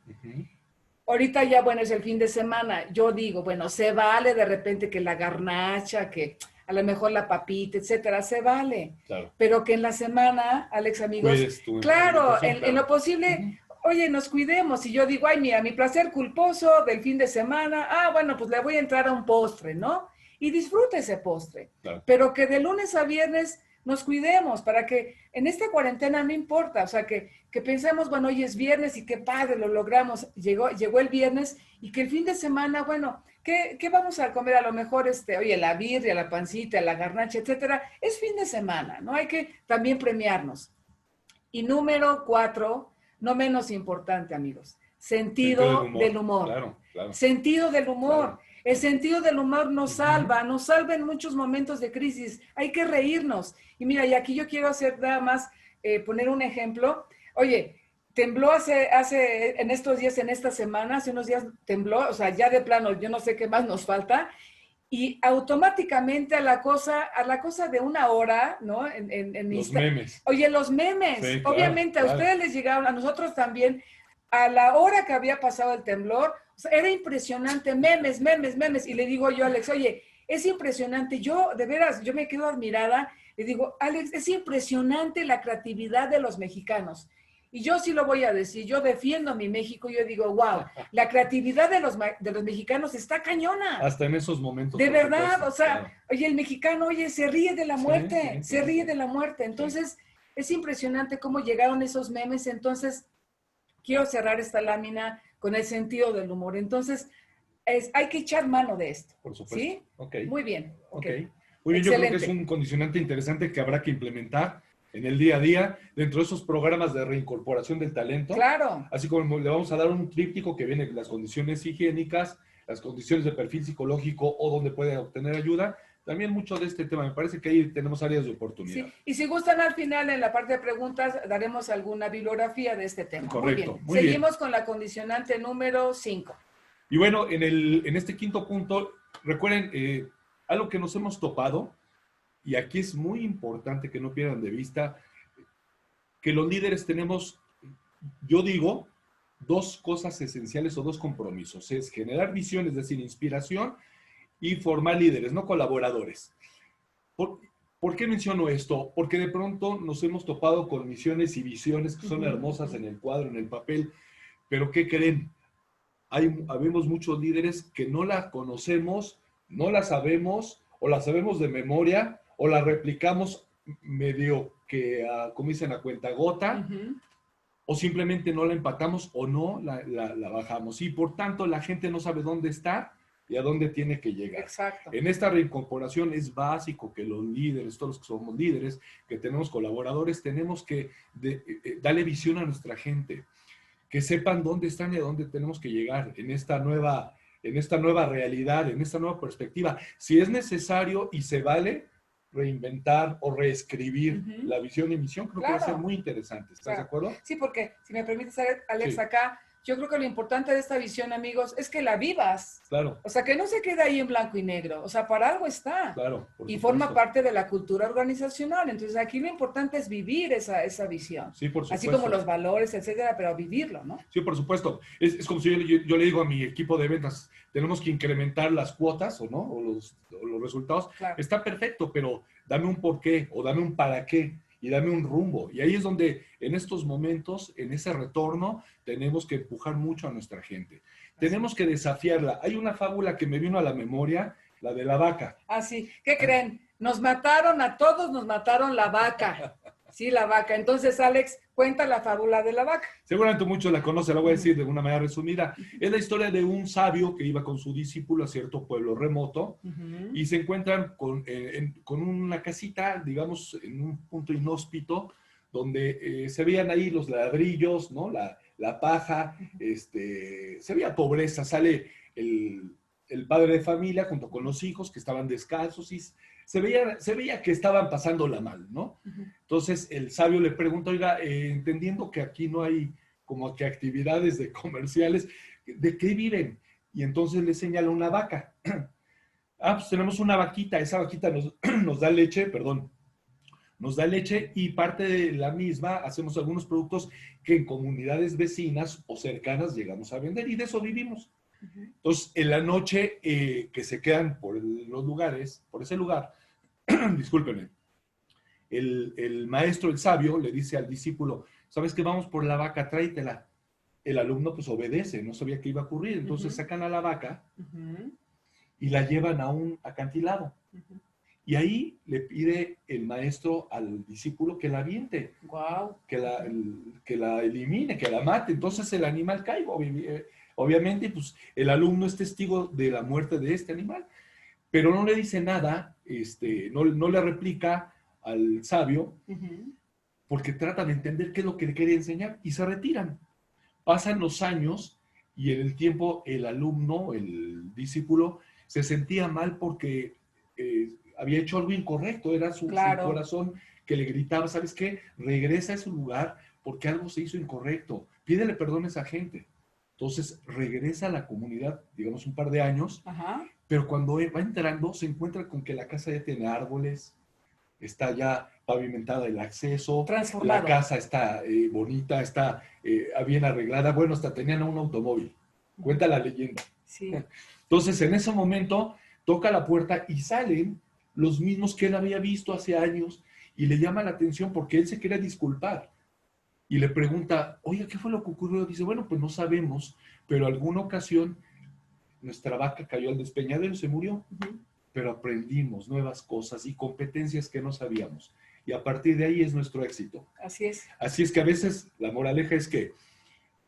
Ahorita ya, bueno, es el fin de semana. Yo digo, bueno, se vale de repente que la garnacha, que a lo mejor la papita, etcétera, se vale. Claro. Pero que en la semana, Alex, amigos, claro, en lo posible, oye, nos cuidemos. Y yo digo, ay, mira, mi placer culposo del fin de semana, bueno, pues le voy a entrar a un postre, ¿no? Y disfrute ese postre. Claro. Pero que de lunes a viernes nos cuidemos para que en esta cuarentena no importa, o sea, que pensemos, bueno, hoy es viernes y qué padre, lo logramos, llegó el viernes y que el fin de semana, bueno, ¿qué vamos a comer? A lo mejor, oye, la birria, la pancita, la garnacha, etcétera, es fin de semana, ¿no? Hay que también premiarnos. Y número 4, no menos importante, amigos, sentido del humor. Claro, claro. Sentido del humor. Claro. El sentido del humor nos salva en muchos momentos de crisis. Hay que reírnos. Y mira, y aquí yo quiero hacer nada más, poner un ejemplo. Oye, tembló en estos días, en esta semana, hace unos días tembló, o sea, ya de plano, yo no sé qué más nos falta. Y automáticamente a la cosa de una hora, ¿no? Los memes. Oye, los memes. Sí, claro, obviamente claro. A ustedes les llegaron, a nosotros también, a la hora que había pasado el temblor. O sea, era impresionante, memes. Y le digo yo a Alex, oye, es impresionante. Yo, de veras, yo me quedo admirada. Le digo, Alex, es impresionante la creatividad de los mexicanos. Y yo sí lo voy a decir, yo defiendo a mi México, yo digo, wow, la creatividad de los mexicanos está cañona. Hasta en esos momentos. De verdad, supuesto, o sea, claro. Oye, el mexicano, oye, se ríe de la muerte, sí, se ríe de la muerte. Entonces, es impresionante cómo llegaron esos memes. Entonces, quiero cerrar esta lámina con el sentido del humor. Entonces, hay que echar mano de esto. Por supuesto. ¿Sí? Okay. Muy bien. Okay. Muy bien, yo creo que es un condicionante interesante que habrá que implementar en el día a día, dentro de esos programas de reincorporación del talento. Claro. Así como le vamos a dar un tríptico que viene de las condiciones higiénicas, las condiciones de perfil psicológico o donde puede obtener ayuda. También mucho de este tema, me parece que ahí tenemos áreas de oportunidad. Sí. Y si gustan, al final, en la parte de preguntas, daremos alguna bibliografía de este tema. Correcto. Muy bien. Seguimos con la condicionante número 5. Y bueno, en este quinto punto, recuerden, algo que nos hemos topado, y aquí es muy importante que no pierdan de vista, que los líderes tenemos, yo digo, dos cosas esenciales o dos compromisos. Es generar visión, es decir, inspiración, y formar líderes, no colaboradores. ¿Por qué menciono esto? Porque de pronto nos hemos topado con misiones y visiones que son hermosas en el cuadro, en el papel, pero ¿qué creen? Habemos muchos líderes que no la conocemos, no la sabemos, o la sabemos de memoria, o la replicamos medio que, como dicen, a cuentagota, o simplemente no la empatamos o no la bajamos. Y por tanto, la gente no sabe dónde está y a dónde tiene que llegar. Exacto. En esta reincorporación es básico que los líderes, todos los que somos líderes, que tenemos colaboradores, tenemos que darle visión a nuestra gente, que sepan dónde están y a dónde tenemos que llegar en esta nueva realidad, en esta nueva perspectiva. Si es necesario y se vale reinventar o reescribir la visión y misión, creo que va a ser muy interesante. ¿Estás de acuerdo? Sí, porque, si me permites, Alex, sí. Acá, yo creo que lo importante de esta visión, amigos, es que la vivas. Claro. O sea, que no se quede ahí en blanco y negro. O sea, para algo está. Claro. Y forma parte de la cultura organizacional. Entonces, aquí lo importante es vivir esa visión. Sí, por supuesto. Así como los valores, etcétera, pero vivirlo, ¿no? Sí, por supuesto. Es como si yo le digo a mi equipo de ventas, tenemos que incrementar las cuotas, ¿o no? O los resultados. Claro. Está perfecto, pero dame un porqué o dame un para qué y dame un rumbo. Y ahí es donde en estos momentos, en ese retorno, tenemos que empujar mucho a nuestra gente. Tenemos que desafiarla. Hay una fábula que me vino a la memoria, la de la vaca. Ah, sí. ¿Qué creen? Nos mataron a todos, nos mataron la vaca. Sí, la vaca. Entonces, Alex, cuenta la fábula de la vaca. Seguramente muchos la conocen, la voy a decir de una manera resumida. Es la historia de un sabio que iba con su discípulo a cierto pueblo remoto y se encuentran con una casita, digamos, en un punto inhóspito, donde se veían ahí los ladrillos, ¿no? La paja, se veía pobreza. Sale el padre de familia junto con los hijos que estaban descalzos y se veía que estaban pasándola mal, ¿no? Entonces el sabio le pregunta, oiga, entendiendo que aquí no hay como que actividades de comerciales, ¿de qué viven? Y entonces le señala una vaca. Pues tenemos una vaquita, esa vaquita nos da leche, nos da leche y parte de la misma hacemos algunos productos que en comunidades vecinas o cercanas llegamos a vender y de eso vivimos. Entonces, en la noche que se quedan por ese lugar, discúlpenme, el maestro, el sabio, le dice al discípulo, ¿sabes qué? Vamos por la vaca, tráetela. El alumno pues obedece, no sabía qué iba a ocurrir. Entonces sacan a la vaca y la llevan a un acantilado. Y ahí le pide el maestro al discípulo que la aviente, que la elimine, que la mate. Entonces el animal cae, obviamente, pues el alumno es testigo de la muerte de este animal, pero no le dice nada, no le replica al sabio, porque trata de entender qué es lo que le quería enseñar y se retiran. Pasan los años y en el tiempo el alumno, el discípulo, se sentía mal porque había hecho algo incorrecto, era su corazón que le gritaba, ¿sabes qué? Regresa a ese lugar porque algo se hizo incorrecto, pídele perdón a esa gente. Entonces regresa a la comunidad, digamos un par de años, pero cuando va entrando se encuentra con que la casa ya tiene árboles, está ya pavimentada el acceso, la casa está bonita, está bien arreglada, hasta tenían un automóvil, cuenta la leyenda. Sí. Entonces en ese momento toca la puerta y salen los mismos que él había visto hace años y le llama la atención porque él se quería disculpar. Y le pregunta, oye, ¿qué fue lo que ocurrió? Dice, bueno, pues no sabemos, pero alguna ocasión nuestra vaca cayó al despeñadero y se murió. Pero aprendimos nuevas cosas y competencias que no sabíamos. Y a partir de ahí es nuestro éxito. Así es. Así es que a veces la moraleja es que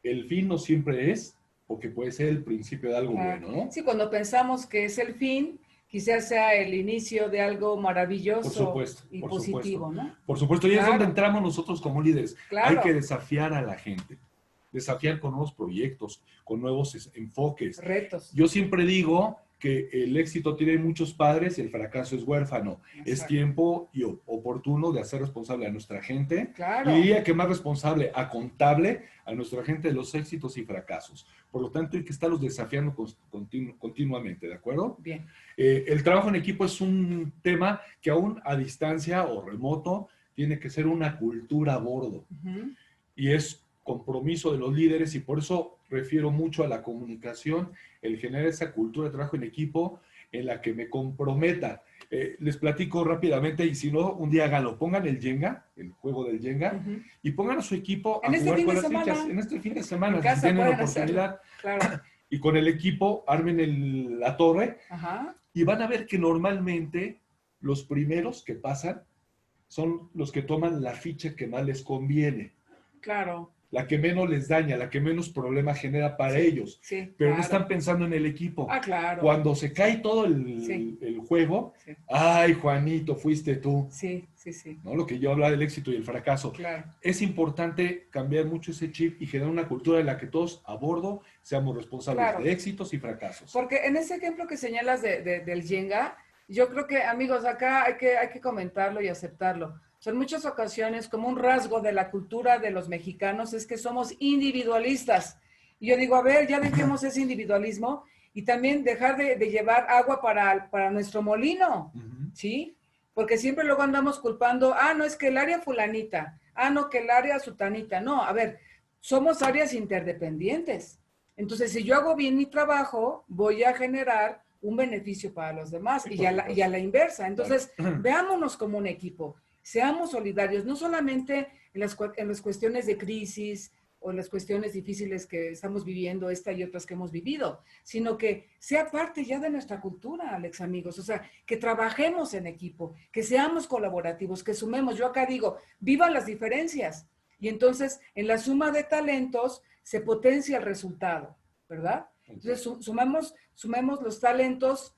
el fin no siempre es, porque puede ser el principio de algo bueno, ¿no? Sí, cuando pensamos que es el fin, quizás sea el inicio de algo maravilloso y positivo, ¿no? Por supuesto, y es donde entramos nosotros como líderes. Claro. Hay que desafiar a la gente, desafiar con nuevos proyectos, con nuevos enfoques. Retos. Yo siempre digo que el éxito tiene muchos padres y el fracaso es huérfano. Exacto. Es tiempo y oportuno de hacer responsable a nuestra gente. Claro. Y diría que más responsable, contable a nuestra gente de los éxitos y fracasos. Por lo tanto, hay que estarlos desafiando continuamente, ¿de acuerdo? Bien. El trabajo en equipo es un tema que aún a distancia o remoto tiene que ser una cultura a bordo. Y es compromiso de los líderes y por eso refiero mucho a la comunicación, el generar esa cultura de trabajo en equipo en la que me comprometa. Les platico rápidamente y si no, un día háganlo. Pongan el Jenga, el juego del Jenga, y pongan a su equipo a jugar con las fichas. En este fin de semana, si tienen la oportunidad. Claro. Y con el equipo armen la torre. Y van a ver que normalmente los primeros que pasan son los que toman la ficha que más les conviene. Claro. La que menos les daña, la que menos problema genera para ellos. Sí, pero claro. no están pensando en el equipo. Claro. Cuando se cae todo el juego, ay, Juanito, fuiste tú. Sí. ¿No? Lo que yo hablaba del éxito y el fracaso. Claro. Es importante cambiar mucho ese chip y generar una cultura en la que todos a bordo seamos responsables de éxitos y fracasos. Porque en ese ejemplo que señalas del Jenga, yo creo que, amigos, acá hay que comentarlo y aceptarlo. En muchas ocasiones, como un rasgo de la cultura de los mexicanos, es que somos individualistas. Y yo digo, a ver, ya dejemos ese individualismo y también dejar de llevar agua para nuestro molino, ¿sí? Porque siempre luego andamos culpando, no, es que el área fulanita, no, que el área sutanita. No, a ver, somos áreas interdependientes. Entonces, si yo hago bien mi trabajo, voy a generar un beneficio para los demás y a la inversa. Entonces, veámonos como un equipo. Seamos solidarios, no solamente en las cuestiones de crisis o en las cuestiones difíciles que estamos viviendo, esta y otras que hemos vivido, sino que sea parte ya de nuestra cultura, Alex, amigos. O sea, que trabajemos en equipo, que seamos colaborativos, que sumemos. Yo acá digo, vivan las diferencias. Y entonces, en la suma de talentos, se potencia el resultado, ¿verdad? Entonces, sumemos los talentos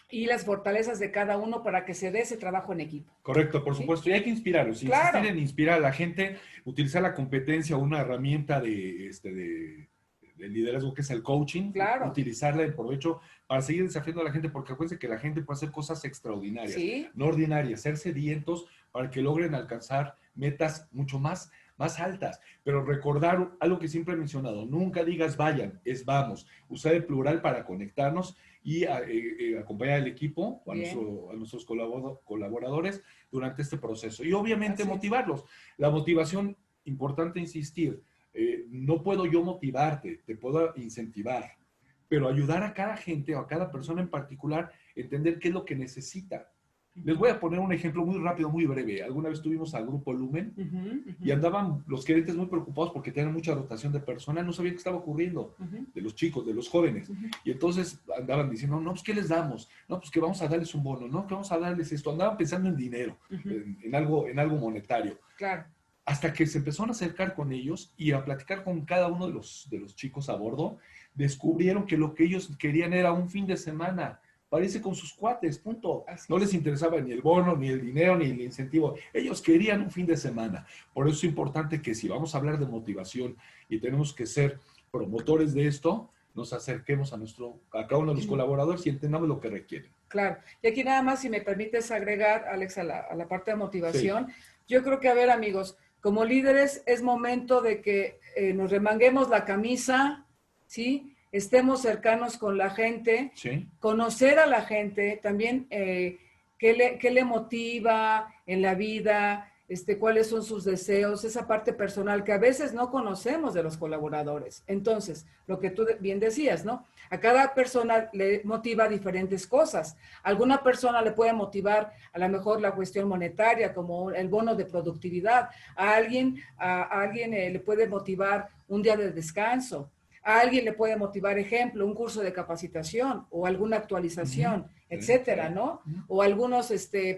y las fortalezas de cada uno para que se dé ese trabajo en equipo. Correcto, por supuesto. Y hay que inspirarlos. Insistir en inspirar a la gente, utilizar la competencia, una herramienta de liderazgo que es el coaching. Claro. Utilizarla en provecho para seguir desafiando a la gente, porque acuérdense que la gente puede hacer cosas extraordinarias, no ordinarias, ser sedientos para que logren alcanzar metas mucho más altas. Pero recordar algo que siempre he mencionado, nunca digas vayan, es vamos. Usar el plural para conectarnos y acompañar al equipo, a nuestros colaboradores durante este proceso. Y obviamente motivarlos. La motivación, importante insistir, no puedo yo motivarte, te puedo incentivar, pero ayudar a cada gente o a cada persona en particular a entender qué es lo que necesita. Les voy a poner un ejemplo muy rápido, muy breve. Alguna vez tuvimos al grupo Lumen y andaban los gerentes muy preocupados porque tenían mucha rotación de personal, no sabían qué estaba ocurriendo, de los chicos, de los jóvenes. Y entonces andaban diciendo, no, pues ¿qué les damos? No, pues que vamos a darles un bono, no, que vamos a darles esto. Andaban pensando en dinero, en algo monetario. Claro. Hasta que se empezaron a acercar con ellos y a platicar con cada uno de los chicos a bordo, descubrieron que lo que ellos querían era un fin de semana. Parece con sus cuates, punto. No les interesaba ni el bono, ni el dinero, ni el incentivo. Ellos querían un fin de semana. Por eso es importante que si vamos a hablar de motivación y tenemos que ser promotores de esto, nos acerquemos a cada uno de los colaboradores y entendamos lo que requieren. Claro. Y aquí nada más, si me permites agregar, Alex, a la parte de motivación. Yo creo que, a ver, amigos, como líderes es momento de que nos remanguemos la camisa, ¿sí? Estemos cercanos con la gente, conocer a la gente, también qué le motiva en la vida, cuáles son sus deseos, esa parte personal que a veces no conocemos de los colaboradores. Entonces, lo que tú bien decías, ¿no? A cada persona le motiva diferentes cosas. A alguna persona le puede motivar a lo mejor la cuestión monetaria, como el bono de productividad. A alguien le puede motivar un día de descanso. A alguien le puede motivar, ejemplo, un curso de capacitación o alguna actualización, etcétera, ¿no? O algunos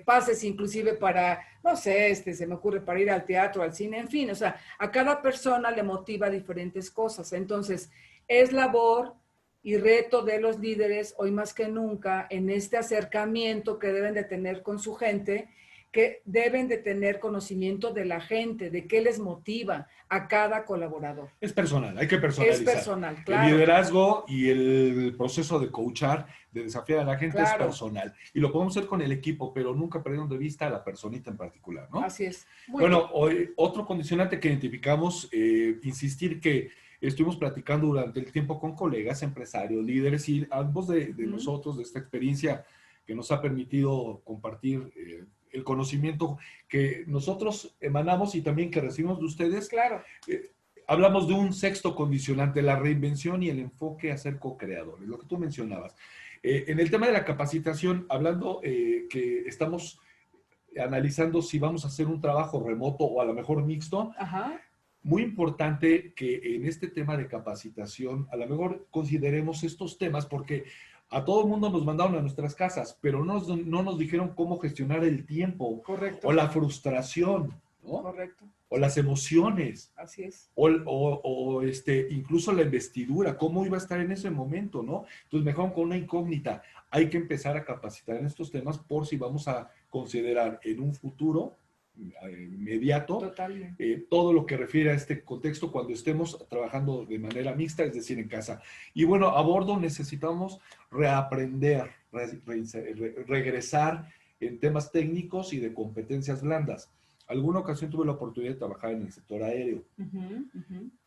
pases inclusive para, no sé, se me ocurre para ir al teatro, al cine, en fin, o sea, a cada persona le motiva diferentes cosas. Entonces, es labor y reto de los líderes, hoy más que nunca, en este acercamiento que deben de tener con su gente, que deben de tener conocimiento de la gente, de qué les motiva a cada colaborador. Es personal, hay que personalizar. Es personal, claro. El liderazgo y el proceso de coachar, de desafiar a la gente, claro, es personal. Y lo podemos hacer con el equipo, pero nunca perdiendo de vista a la personita en particular, ¿no? Así es. Bueno, hoy, otro condicionante que identificamos, insistir que estuvimos platicando durante el tiempo con colegas, empresarios, líderes y ambos de nosotros, de esta experiencia que nos ha permitido compartir el conocimiento que nosotros emanamos y también que recibimos de ustedes. Claro. Hablamos de un sexto condicionante, la reinvención y el enfoque a ser co-creadores, lo que tú mencionabas. En el tema de la capacitación, hablando que estamos analizando si vamos a hacer un trabajo remoto o a lo mejor mixto, ajá, muy importante que en este tema de capacitación a lo mejor consideremos estos temas porque a todo el mundo nos mandaron a nuestras casas, pero no nos dijeron cómo gestionar el tiempo. Correcto. O la frustración, ¿no? Correcto. O las emociones. Así es. O incluso la investidura, cómo iba a estar en ese momento, ¿no? Entonces, mejor con una incógnita. Hay que empezar a capacitar en estos temas por si vamos a considerar en un futuro inmediato todo lo que refiere a este contexto cuando estemos trabajando de manera mixta, es decir, en casa. Y bueno, a bordo necesitamos reaprender, regresar en temas técnicos y de competencias blandas. Alguna ocasión tuve la oportunidad de trabajar en el sector aéreo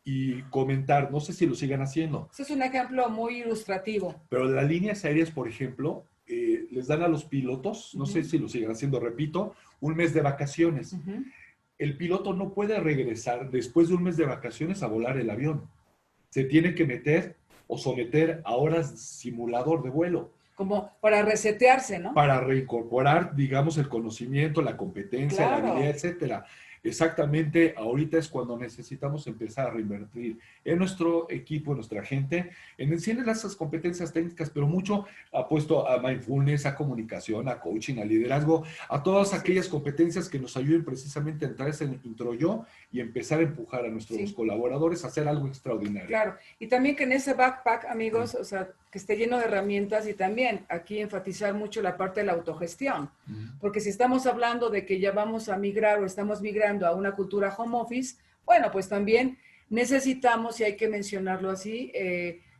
y comentar, no sé si lo sigan haciendo. Ese es un ejemplo muy ilustrativo. Pero las líneas aéreas, por ejemplo, les dan a los pilotos, no sé si lo siguen haciendo, repito, un mes de vacaciones. El piloto no puede regresar después de un mes de vacaciones a volar el avión. Se tiene que meter o someter a horas simulador de vuelo. Como para resetearse, ¿no? Para reincorporar, digamos, el conocimiento, la competencia, claro, la habilidad, etcétera. Exactamente, ahorita es cuando necesitamos empezar a reinvertir en nuestro equipo, en nuestra gente, en esas competencias técnicas, pero mucho apuesto a mindfulness, a comunicación, a coaching, a liderazgo, a todas aquellas competencias que nos ayuden precisamente a entrar en ese intro yo y empezar a empujar a nuestros colaboradores a hacer algo extraordinario. Claro, y también que en ese backpack, amigos, o sea, que esté lleno de herramientas y también aquí enfatizar mucho la parte de la autogestión, porque si estamos hablando de que ya vamos a migrar o estamos migrando a una cultura home office, bueno, pues también necesitamos, y hay que mencionarlo así,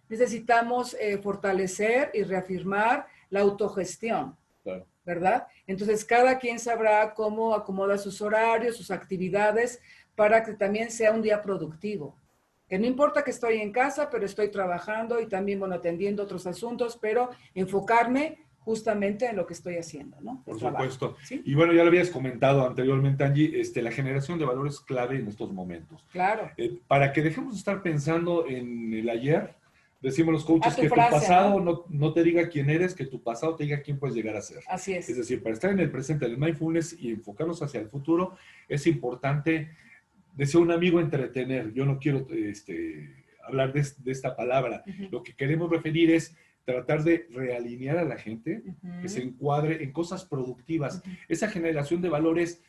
necesitamos fortalecer y reafirmar la autogestión, claro, ¿verdad? Entonces, cada quien sabrá cómo acomoda sus horarios, sus actividades, para que también sea un día productivo. Que no importa que estoy en casa, pero estoy trabajando y también, bueno, atendiendo otros asuntos, pero enfocarme justamente en lo que estoy haciendo, ¿no? Por supuesto. ¿Sí? Y bueno, ya lo habías comentado anteriormente, Angie, la generación de valor es clave en estos momentos. Claro. Para que dejemos de estar pensando en el ayer, decimos los coaches que frase, tu pasado no te diga quién eres, que tu pasado te diga quién puedes llegar a ser. Así es. Es decir, para estar en el presente del mindfulness y enfocarnos hacia el futuro, es importante, decía un amigo, entretener. Yo no quiero hablar de esta palabra. Lo que queremos referir es tratar de realinear a la gente, que se encuadre en cosas productivas. Esa generación de valores,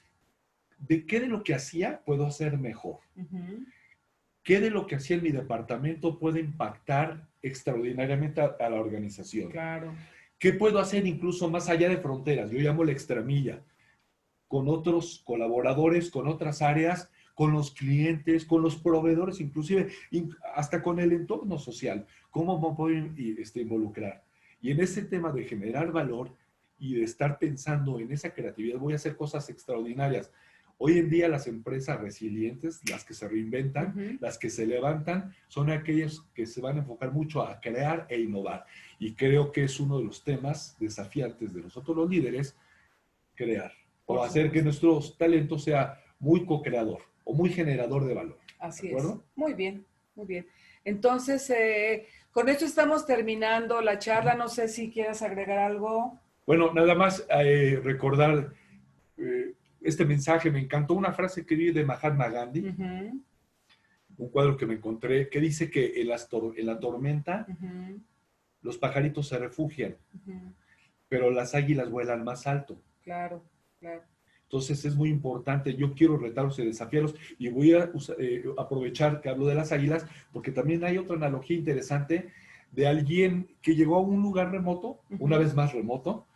¿de qué de lo que hacía puedo hacer mejor? ¿Qué de lo que hacía en mi departamento puede impactar extraordinariamente a la organización? Claro. ¿Qué puedo hacer incluso más allá de fronteras? Yo llamo la extramilla, con otros colaboradores, con otras áreas, con los clientes, con los proveedores, inclusive hasta con el entorno social. ¿Cómo me puedo involucrar? Y en ese tema de generar valor y de estar pensando en esa creatividad, voy a hacer cosas extraordinarias. Hoy en día las empresas resilientes, las que se reinventan, las que se levantan, son aquellas que se van a enfocar mucho a crear e innovar. Y creo que es uno de los temas desafiantes de nosotros los líderes, crear. O hacer que nuestros talentos sea muy co-creador o muy generador de valor. Así es. Muy bien, muy bien. Entonces, con esto estamos terminando la charla. No sé si quieras agregar algo. Bueno, nada más recordar este mensaje. Me encantó una frase que vi de Mahatma Gandhi, un cuadro que me encontré, que dice que en la tormenta los pajaritos se refugian, pero las águilas vuelan más alto. Claro, claro. Entonces es muy importante. Yo quiero retarlos y desafiarlos y voy a aprovechar que hablo de las águilas porque también hay otra analogía interesante de alguien que llegó a un lugar remoto, una vez más remoto,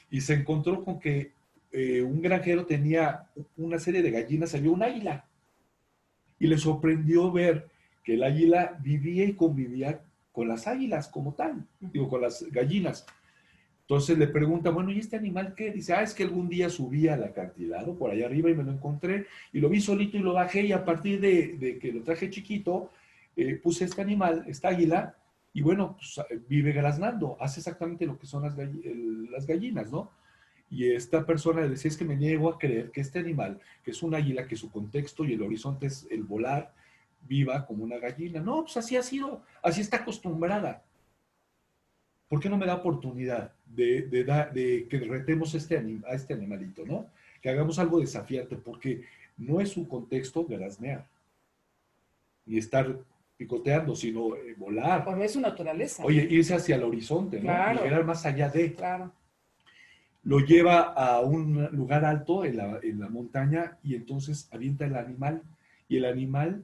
y se encontró con que un granjero tenía una serie de gallinas, había un águila. Y le sorprendió ver que el águila vivía y convivía con las águilas como tal, digo, con las gallinas. Entonces le pregunta, bueno, ¿y este animal qué? Dice, es que algún día subí al acantilado por allá arriba y me lo encontré y lo vi solito y lo bajé y a partir de que lo traje chiquito, puse este animal, esta águila, y bueno, pues, vive graznando, hace exactamente lo que son las gallinas, ¿no? Y esta persona le decía, es que me niego a creer que este animal, que es un águila, que su contexto y el horizonte es el volar, viva como una gallina. No, pues así ha sido, así está acostumbrada. ¿Por qué no me da oportunidad de que retemos a este animalito, ¿no? Que hagamos algo desafiante, porque no es su contexto graznear, ni estar picoteando, sino volar. Porque es su naturaleza. Oye, irse hacia el horizonte, ¿no? Claro. Llegar más allá de. Claro. Lo lleva a un lugar alto en la montaña y entonces avienta el animal. Y el animal,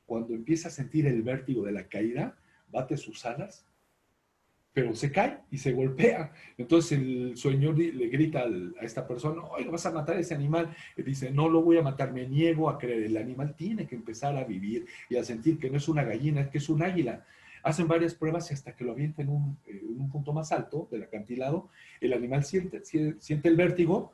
cuando empieza a sentir el vértigo de la caída, bate sus alas, pero se cae y se golpea. Entonces el señor le grita a esta persona, oye, vas a matar a ese animal. Y dice, no lo voy a matar, me niego a creer. El animal tiene que empezar a vivir y a sentir que no es una gallina, es que es un águila. Hacen varias pruebas y hasta que lo avienta en un punto más alto del acantilado, el animal siente el vértigo,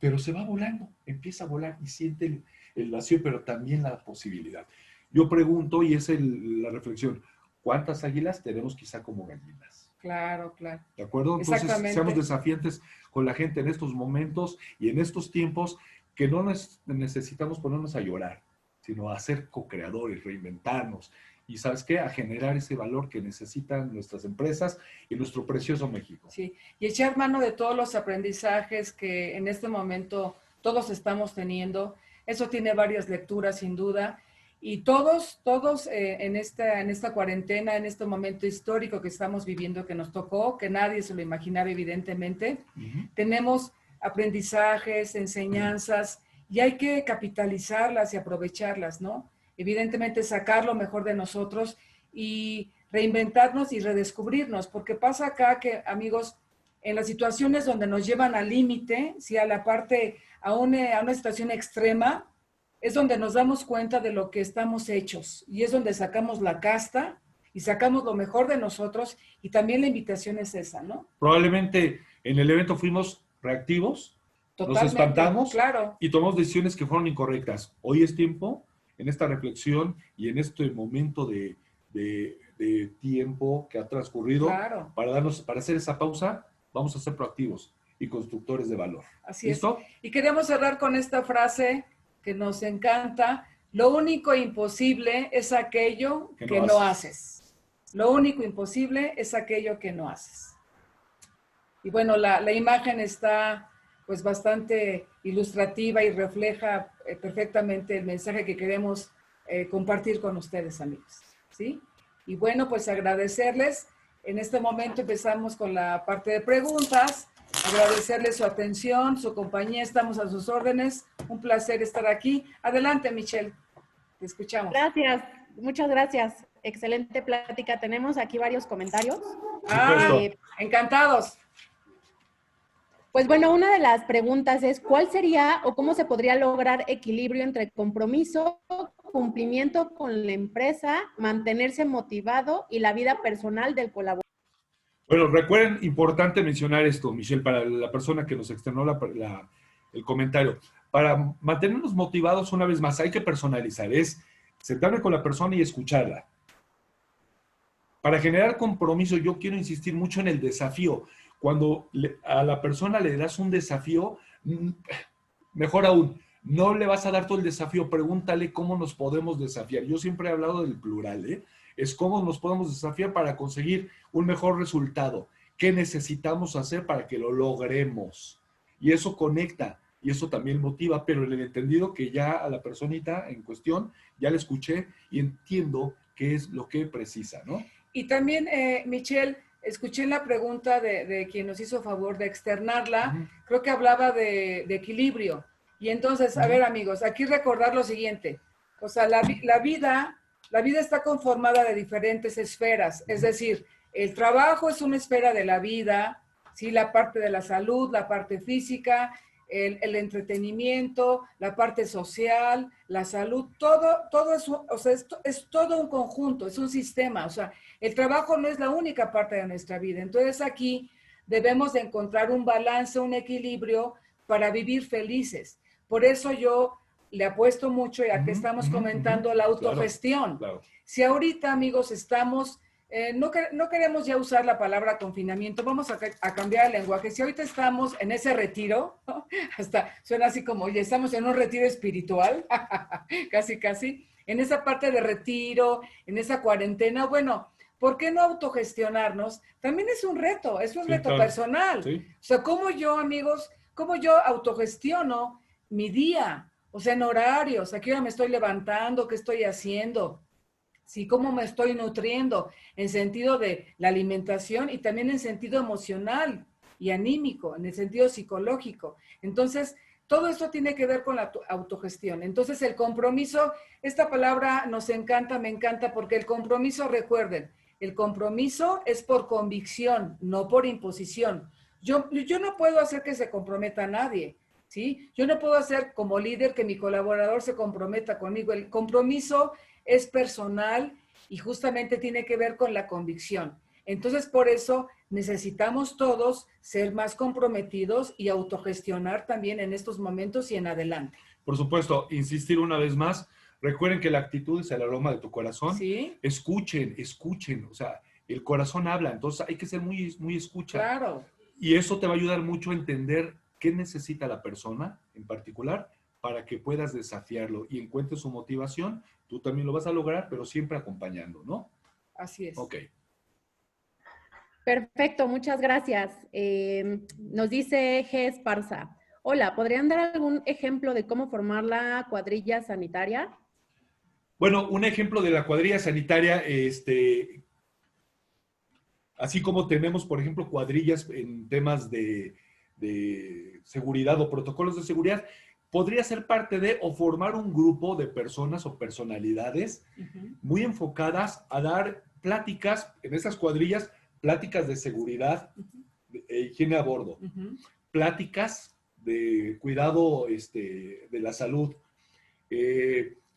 pero se va volando, empieza a volar y siente el vacío, pero también la posibilidad. Yo pregunto, y es la reflexión, ¿cuántas águilas tenemos quizá como gallinas? Claro, claro. ¿De acuerdo? Entonces, seamos desafiantes con la gente en estos momentos y en estos tiempos que no necesitamos ponernos a llorar, sino a ser co-creadores, reinventarnos. Y ¿sabes qué? A generar ese valor que necesitan nuestras empresas y nuestro precioso México. Sí, y echar mano de todos los aprendizajes que en este momento todos estamos teniendo. Eso tiene varias lecturas, sin duda. Y todos en esta cuarentena, en este momento histórico que estamos viviendo, que nos tocó, que nadie se lo imaginaba evidentemente, tenemos aprendizajes, enseñanzas, y hay que capitalizarlas y aprovecharlas, ¿no? Evidentemente sacar lo mejor de nosotros y reinventarnos y redescubrirnos, porque pasa acá que, amigos, en las situaciones donde nos llevan al límite, ¿sí? a una situación extrema, es donde nos damos cuenta de lo que estamos hechos y es donde sacamos la casta y sacamos lo mejor de nosotros y también la invitación es esa, ¿no? Probablemente en el evento fuimos reactivos, nos espantamos, claro, y tomamos decisiones que fueron incorrectas. Hoy es tiempo, en esta reflexión y en este momento de tiempo que ha transcurrido, claro, para hacer esa pausa, vamos a ser proactivos y constructores de valor. Así ¿Listo? es. Y queremos cerrar con esta frase que nos encanta: lo único imposible es aquello que no haces. Lo único imposible es aquello que no haces. Y bueno, la imagen está pues bastante ilustrativa y refleja perfectamente el mensaje que queremos compartir con ustedes, amigos. ¿Sí? Y bueno, pues agradecerles. En este momento empezamos con la parte de preguntas. Agradecerles su atención, su compañía, estamos a sus órdenes. Un placer estar aquí. Adelante, Michelle, te escuchamos. Gracias, muchas gracias. Excelente plática. Tenemos aquí varios comentarios. Encantados. Pues bueno, una de las preguntas es, ¿cuál sería o cómo se podría lograr equilibrio entre compromiso, cumplimiento con la empresa, mantenerse motivado y la vida personal del colaborador? Bueno, recuerden, importante mencionar esto, Michelle, para la persona que nos externó el comentario. Para mantenernos motivados, una vez más, hay que personalizar. Es sentarme con la persona y escucharla. Para generar compromiso, yo quiero insistir mucho en el desafío. Cuando a la persona le das un desafío, mejor aún, No le vas a dar todo el desafío, pregúntale cómo nos podemos desafiar. Yo siempre he hablado del plural, ¿eh? Es cómo nos podemos desafiar para conseguir un mejor resultado. ¿Qué necesitamos hacer para que lo logremos? Y eso conecta, y eso también motiva, pero en el entendido que ya a la personita en cuestión, ya la escuché y entiendo qué es lo que precisa, ¿no? Y también, Michelle, escuché la pregunta de quien nos hizo favor de externarla, creo que hablaba de equilibrio. Y entonces, a ver, amigos, aquí recordar lo siguiente. O sea, la vida está conformada de diferentes esferas. Es decir, el trabajo es una esfera de la vida, ¿sí? La parte de la salud, la parte física, el entretenimiento, la parte social, la salud, todo eso, o sea, es todo un conjunto, es un sistema. O sea, el trabajo no es la única parte de nuestra vida. Entonces aquí debemos de encontrar un balance, un equilibrio para vivir felices. Por eso yo le apuesto mucho, ya que estamos comentando la autogestión. Claro. Si ahorita, amigos, estamos, no queremos ya usar la palabra confinamiento, vamos a cambiar el lenguaje. Si ahorita estamos en ese retiro, ¿no? Hasta suena así como, oye, estamos en un retiro espiritual, casi, en esa parte de retiro, en esa cuarentena, bueno, ¿por qué no autogestionarnos? También es un reto, es un reto personal. Sí. O sea, ¿cómo yo, amigos, cómo yo autogestiono mi día? O sea, en horarios, ¿a qué hora me estoy levantando? ¿Qué estoy haciendo? Sí, cómo me estoy nutriendo en sentido de la alimentación y también en sentido emocional y anímico, en el sentido psicológico. Entonces, todo esto tiene que ver con la autogestión. Entonces, el compromiso, esta palabra nos encanta, me encanta, porque el compromiso, recuerden, el compromiso es por convicción, no por imposición. Yo no puedo hacer que se comprometa a nadie, ¿sí? Yo no puedo hacer como líder que mi colaborador se comprometa conmigo. El compromiso es personal y justamente tiene que ver con la convicción. Entonces, por eso necesitamos todos ser más comprometidos y autogestionar también en estos momentos y en adelante. Por supuesto, insistir una vez más, recuerden que la actitud es el aroma de tu corazón. ¿Sí? Escuchen, o sea, el corazón habla, entonces hay que ser muy escucha. Claro. Y eso te va a ayudar mucho a entender qué necesita la persona en particular para que puedas desafiarlo y encuentres su motivación. Tú también lo vas a lograr, pero siempre acompañando, ¿no? Así es. Ok. Perfecto, muchas gracias. Nos dice G. Esparza. Hola, ¿podrían dar algún ejemplo de cómo formar la cuadrilla sanitaria? Bueno, un ejemplo de la cuadrilla sanitaria, así como tenemos, por ejemplo, cuadrillas en temas de seguridad o protocolos de seguridad, podría ser parte de o formar un grupo de personas o personalidades muy enfocadas a dar pláticas en esas cuadrillas, pláticas de seguridad, de higiene a bordo, pláticas de cuidado de la salud,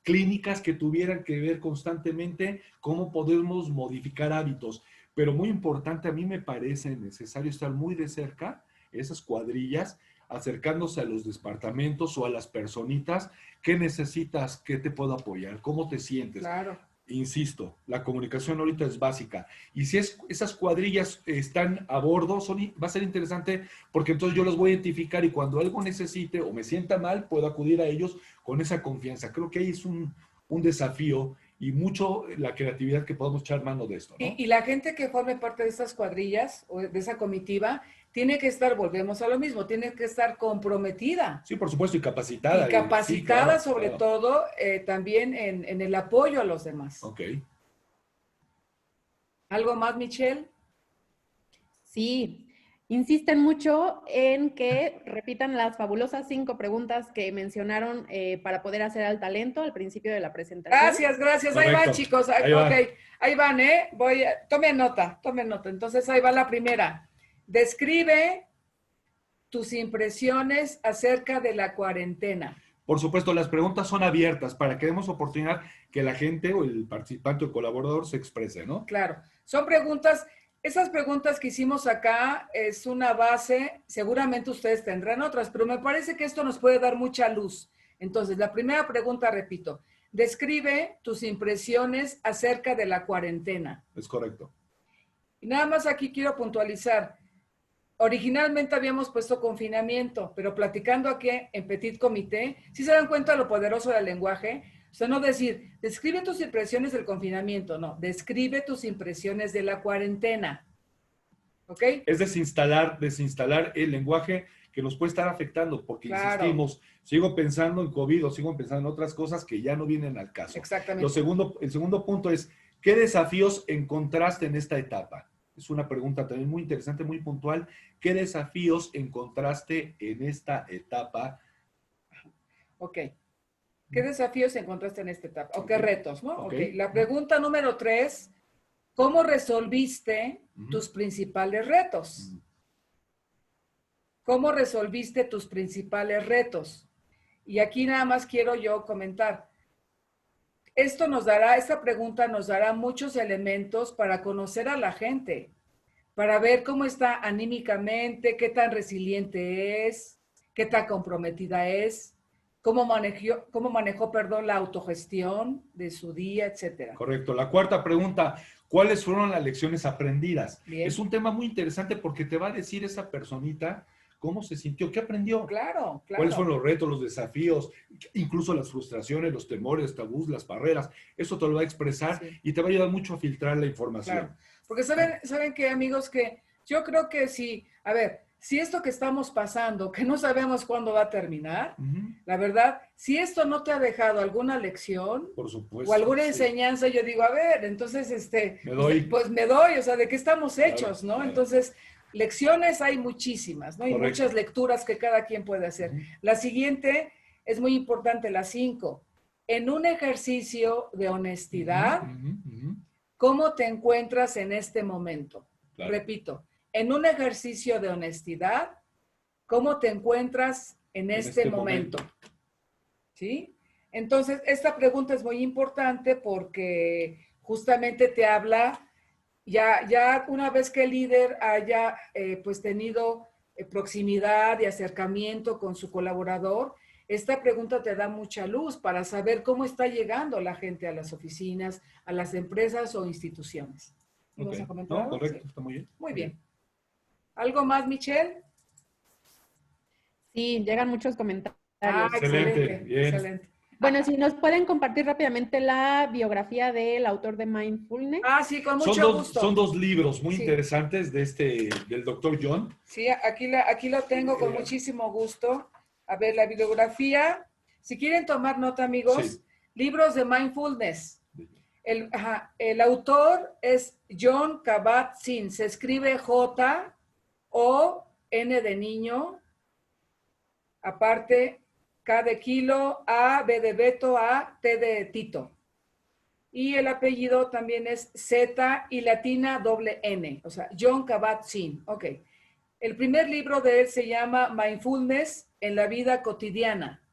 clínicas que tuvieran que ver constantemente cómo podemos modificar hábitos. Pero muy importante, a mí me parece necesario estar muy de cerca, esas cuadrillas, acercándose a los departamentos o a las personitas. ¿Qué necesitas? ¿Qué te puedo apoyar? ¿Cómo te sientes? Claro. Insisto, la comunicación ahorita es básica. Y si esas cuadrillas están a bordo, va a ser interesante porque entonces yo los voy a identificar y cuando algo necesite o me sienta mal, puedo acudir a ellos con esa confianza. Creo que ahí es un desafío y mucho la creatividad que podemos echar mano de esto, ¿no? Y la gente que forme parte de estas cuadrillas o de esa comitiva tiene que estar, volvemos a lo mismo, tiene que estar comprometida. Sí, por supuesto, y capacitada. Y capacitada, sí, sobre todo, también en el apoyo a los demás. Ok. ¿Algo más, Michelle? Sí, insisten mucho en que repitan las fabulosas 5 preguntas que mencionaron para poder hacer al talento al principio de la presentación. Gracias. Correcto. Ahí van, chicos. Ahí van. Ok, ahí van, ¿eh? Tomen nota. Entonces, ahí va la primera. Describe tus impresiones acerca de la cuarentena. Por supuesto, las preguntas son abiertas para que demos oportunidad que la gente o el participante o el colaborador se exprese, ¿no? Claro. Son preguntas, esas preguntas que hicimos acá es una base, seguramente ustedes tendrán otras, pero me parece que esto nos puede dar mucha luz. Entonces, la primera pregunta, repito, describe tus impresiones acerca de la cuarentena. Es correcto. Y nada más aquí quiero puntualizar. originalmente habíamos puesto confinamiento, pero platicando aquí en Petit Comité, ¿sí se dan cuenta de lo poderoso del lenguaje? O sea, no decir, describe tus impresiones del confinamiento, no, describe tus impresiones de la cuarentena. ¿Ok? Es desinstalar el lenguaje que nos puede estar afectando, porque insistimos, sigo pensando en COVID o sigo pensando en otras cosas que ya no vienen al caso. Exactamente. El segundo punto es, ¿qué desafíos encontraste en esta etapa? Es una pregunta también muy interesante, muy puntual. ¿Qué desafíos encontraste en esta etapa? Ok. ¿Qué desafíos encontraste en esta etapa? ¿O qué retos, no? Okay. La pregunta número 3, ¿cómo resolviste tus principales retos? ¿Cómo resolviste tus principales retos? Y aquí nada más quiero yo comentar. Esta pregunta nos dará muchos elementos para conocer a la gente, para ver cómo está anímicamente, qué tan resiliente es, qué tan comprometida es, cómo manejó, la autogestión de su día, etcétera. Correcto. La cuarta pregunta, ¿cuáles fueron las lecciones aprendidas? Bien. Es un tema muy interesante porque te va a decir esa personita cómo se sintió, qué aprendió. Claro. ¿Cuáles fueron los retos, los desafíos, incluso las frustraciones, los temores, tabús, las barreras? Eso te lo va a expresar y te va a ayudar mucho a filtrar la información. Claro. Porque saben que, amigos, que yo creo que si esto que estamos pasando, que no sabemos cuándo va a terminar, la verdad, si esto no te ha dejado alguna lección, por supuesto, o alguna enseñanza, yo digo, a ver, entonces, me doy, o sea, ¿de qué estamos hechos, no? Claro. Entonces, lecciones hay muchísimas, ¿no? Y muchas lecturas que cada quien puede hacer. La siguiente es muy importante, la 5. En un ejercicio de honestidad, ¿cómo te encuentras en este momento? Claro. Repito, en un ejercicio de honestidad, ¿cómo te encuentras en este momento? ¿Sí? Entonces, esta pregunta es muy importante porque justamente te habla, ya una vez que el líder haya pues tenido proximidad y acercamiento con su colaborador, esta pregunta te da mucha luz para saber cómo está llegando la gente a las oficinas, a las empresas o instituciones. ¿Vas a comentar algo? Correcto, sí. Está muy bien. Muy bien. ¿Algo más, Michelle? Sí, llegan muchos comentarios. Excelente, bien. Excelente. Bueno, si nos pueden compartir rápidamente la biografía del autor de Mindfulness. Sí, con mucho gusto. Son dos libros muy interesantes del doctor John. Sí, aquí lo tengo con muchísimo gusto. A ver, la bibliografía. Si quieren tomar nota, amigos, libros de Mindfulness. El autor es Jon Kabat-Zinn. Se escribe J-O-N de niño. Aparte, K de kilo, A, B de Beto, A, T de Tito. Y el apellido también es Z y latina doble N. O sea, Jon Kabat-Zinn. Ok. El primer libro de él se llama Mindfulness en la vida cotidiana.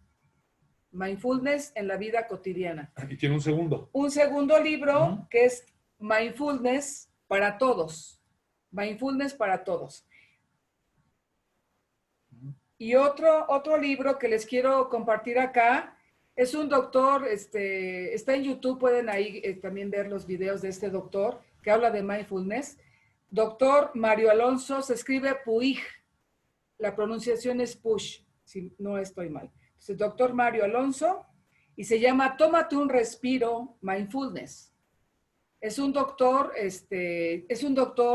Mindfulness en la vida cotidiana. Y tiene un segundo. Un segundo libro que es Mindfulness para todos. Mindfulness para todos. Y otro libro que les quiero compartir acá es un doctor, está en YouTube, pueden ahí también ver los videos de este doctor que habla de mindfulness. Doctor Mario Alonso, se escribe Puig, la pronunciación es Push, si no estoy mal. Entonces, doctor Mario Alonso, y se llama Tómate un respiro, mindfulness. Es un doctor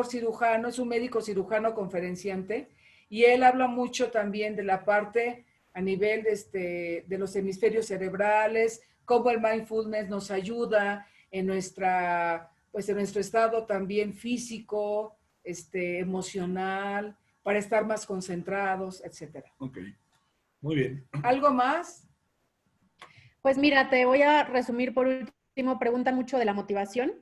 cirujano, es un médico cirujano conferenciante, y él habla mucho también de la parte a nivel de los hemisferios cerebrales, cómo el mindfulness nos ayuda en nuestro estado también físico, emocional, para estar más concentrados, etcétera. Ok, muy bien. ¿Algo más? Pues mira, te voy a resumir por último. Preguntan mucho de la motivación.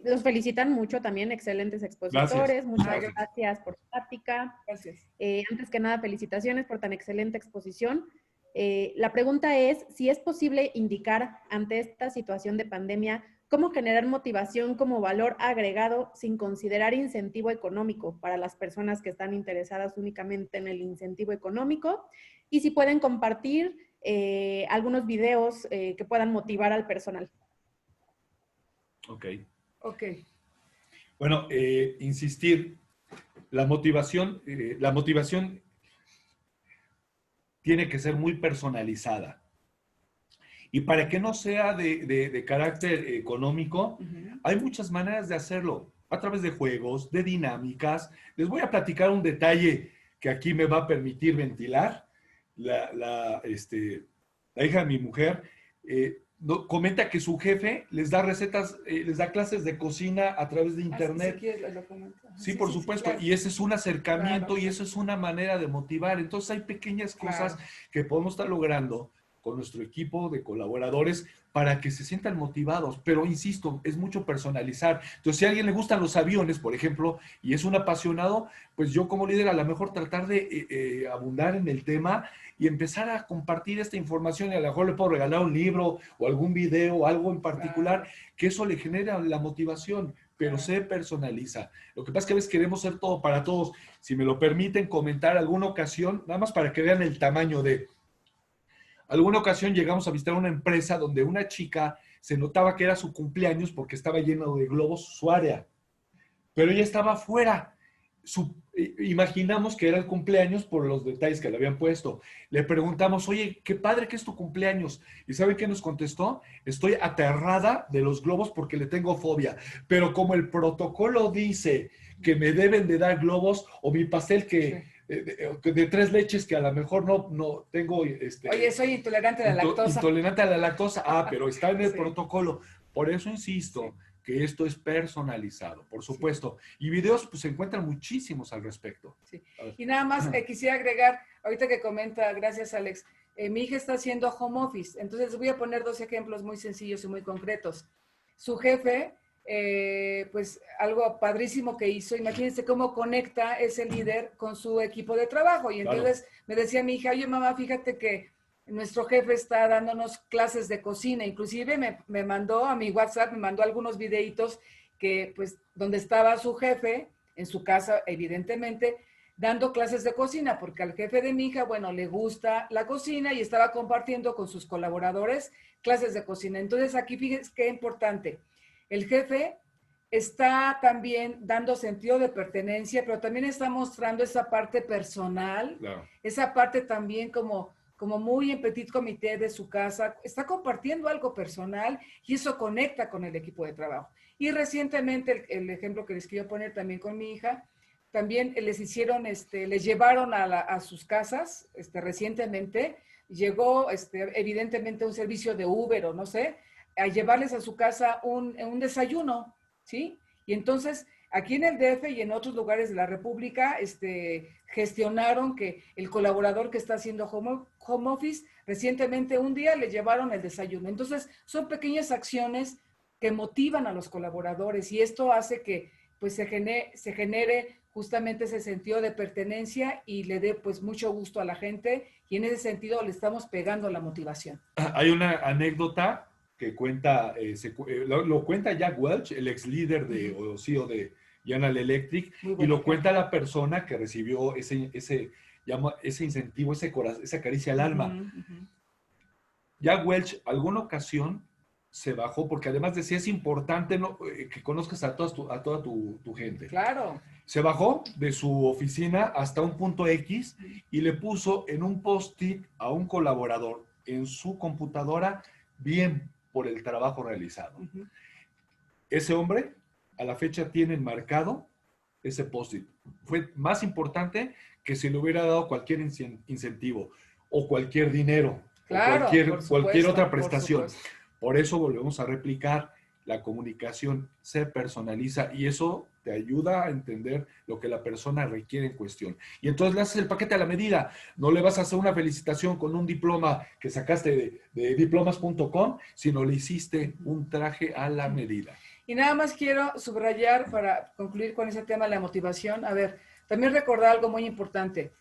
Los felicitan mucho también, excelentes expositores. Gracias. Muchas gracias por su plática. Gracias. Antes que nada, felicitaciones por tan excelente exposición. La pregunta es si es posible indicar ante esta situación de pandemia cómo generar motivación como valor agregado sin considerar incentivo económico para las personas que están interesadas únicamente en el incentivo económico, y si pueden compartir algunos videos que puedan motivar al personal. Ok. Ok. Bueno, insistir, la motivación tiene que ser muy personalizada. Y para que no sea de carácter económico, hay muchas maneras de hacerlo, a través de juegos, de dinámicas. Les voy a platicar un detalle que aquí me va a permitir ventilar. La hija de mi mujer comenta que su jefe les da recetas, les da clases de cocina a través de internet. Sí, por supuesto. Claro. Y ese es un acercamiento, y eso es una manera de motivar. Entonces hay pequeñas cosas que podemos estar logrando con nuestro equipo de colaboradores para que se sientan motivados. Pero insisto, es mucho personalizar. Entonces, si a alguien le gustan los aviones, por ejemplo, y es un apasionado, pues yo como líder a lo mejor tratar de abundar en el tema y empezar a compartir esta información, y a lo mejor le puedo regalar un libro o algún video, algo en particular, que eso le genera la motivación, pero se personaliza. Lo que pasa es que a veces queremos ser todo para todos. Si me lo permiten comentar alguna ocasión, nada más para que vean el tamaño de... Alguna ocasión llegamos a visitar una empresa donde una chica se notaba que era su cumpleaños porque estaba lleno de globos su área, pero ella estaba afuera. Imaginamos que era el cumpleaños por los detalles que le habían puesto. Le preguntamos, oye, qué padre que es tu cumpleaños. ¿Y saben qué nos contestó? Estoy aterrada de los globos porque le tengo fobia. Pero como el protocolo dice que me deben de dar globos, o mi pastel que... de 3 leches que a lo mejor no tengo... Oye, soy intolerante a la lactosa. Intolerante a la lactosa. Pero está en el protocolo. Por eso insisto que esto es personalizado, por supuesto. Y videos, pues se encuentran muchísimos al respecto. Sí. Y nada más quisiera agregar, ahorita que comenta, gracias Alex, mi hija está haciendo home office. Entonces voy a poner 2 ejemplos muy sencillos y muy concretos. Su jefe... pues algo padrísimo que hizo, imagínense cómo conecta ese líder con su equipo de trabajo. Y entonces me decía mi hija, oye mamá, fíjate que nuestro jefe está dándonos clases de cocina, inclusive me mandó a mi WhatsApp, me mandó algunos videitos que pues donde estaba su jefe, en su casa evidentemente, dando clases de cocina, porque al jefe de mi hija, bueno, le gusta la cocina y estaba compartiendo con sus colaboradores clases de cocina. Entonces aquí fíjense qué importante. El jefe está también dando sentido de pertenencia, pero también está mostrando esa parte personal, esa parte también como muy en petit comité de su casa, está compartiendo algo personal y eso conecta con el equipo de trabajo. Y recientemente, el ejemplo que les quiero poner también con mi hija, también les hicieron, les llevaron a sus casas, recientemente, llegó evidentemente un servicio de Uber o no sé, a llevarles a su casa un desayuno, ¿sí? Y entonces, aquí en el DF y en otros lugares de la República, gestionaron que el colaborador que está haciendo home office, recientemente un día le llevaron el desayuno. Entonces, son pequeñas acciones que motivan a los colaboradores y esto hace que pues, se genere justamente ese sentido de pertenencia y le dé pues mucho gusto a la gente y en ese sentido le estamos pegando la motivación. Hay una anécdota que cuenta, lo cuenta Jack Welch, el ex líder o CEO de General Electric, y lo cuenta la persona que recibió ese incentivo, esa caricia al alma. Jack Welch, alguna ocasión se bajó, porque además decía, es importante que conozcas a toda tu gente. Claro. Se bajó de su oficina hasta un punto X y le puso en un post-it a un colaborador en su computadora, bien por el trabajo realizado. Ese hombre, a la fecha, tiene marcado ese post-it. Fue más importante que si le hubiera dado cualquier incentivo o cualquier dinero, claro, o cualquier otra prestación. Por eso volvemos a replicar, la comunicación se personaliza y eso te ayuda a entender lo que la persona requiere en cuestión. Y entonces le haces el paquete a la medida. No le vas a hacer una felicitación con un diploma que sacaste de diplomas.com, sino le hiciste un traje a la medida. Y nada más quiero subrayar para concluir con ese tema de la motivación. A ver, también recordar algo muy importante.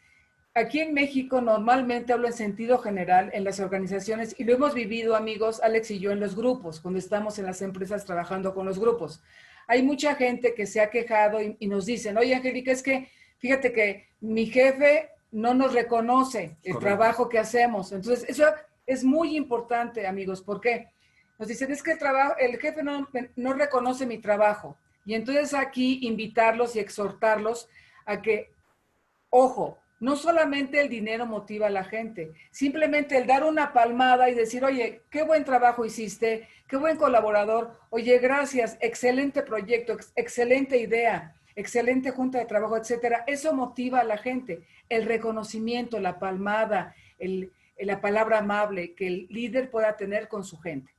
Aquí en México normalmente hablo en sentido general en las organizaciones y lo hemos vivido, amigos, Alex y yo, en los grupos, cuando estamos en las empresas trabajando con los grupos. Hay mucha gente que se ha quejado y nos dicen, oye, Angélica, es que fíjate que mi jefe no nos reconoce el trabajo que hacemos. Entonces, eso es muy importante, amigos. ¿Por qué? Nos dicen, es que el jefe no reconoce mi trabajo. Y entonces aquí invitarlos y exhortarlos a que, ojo, no solamente el dinero motiva a la gente, simplemente el dar una palmada y decir, oye, qué buen trabajo hiciste, qué buen colaborador, oye, gracias, excelente proyecto, excelente idea, excelente junta de trabajo, etcétera. Eso motiva a la gente, el reconocimiento, la palmada, la palabra amable que el líder pueda tener con su gente.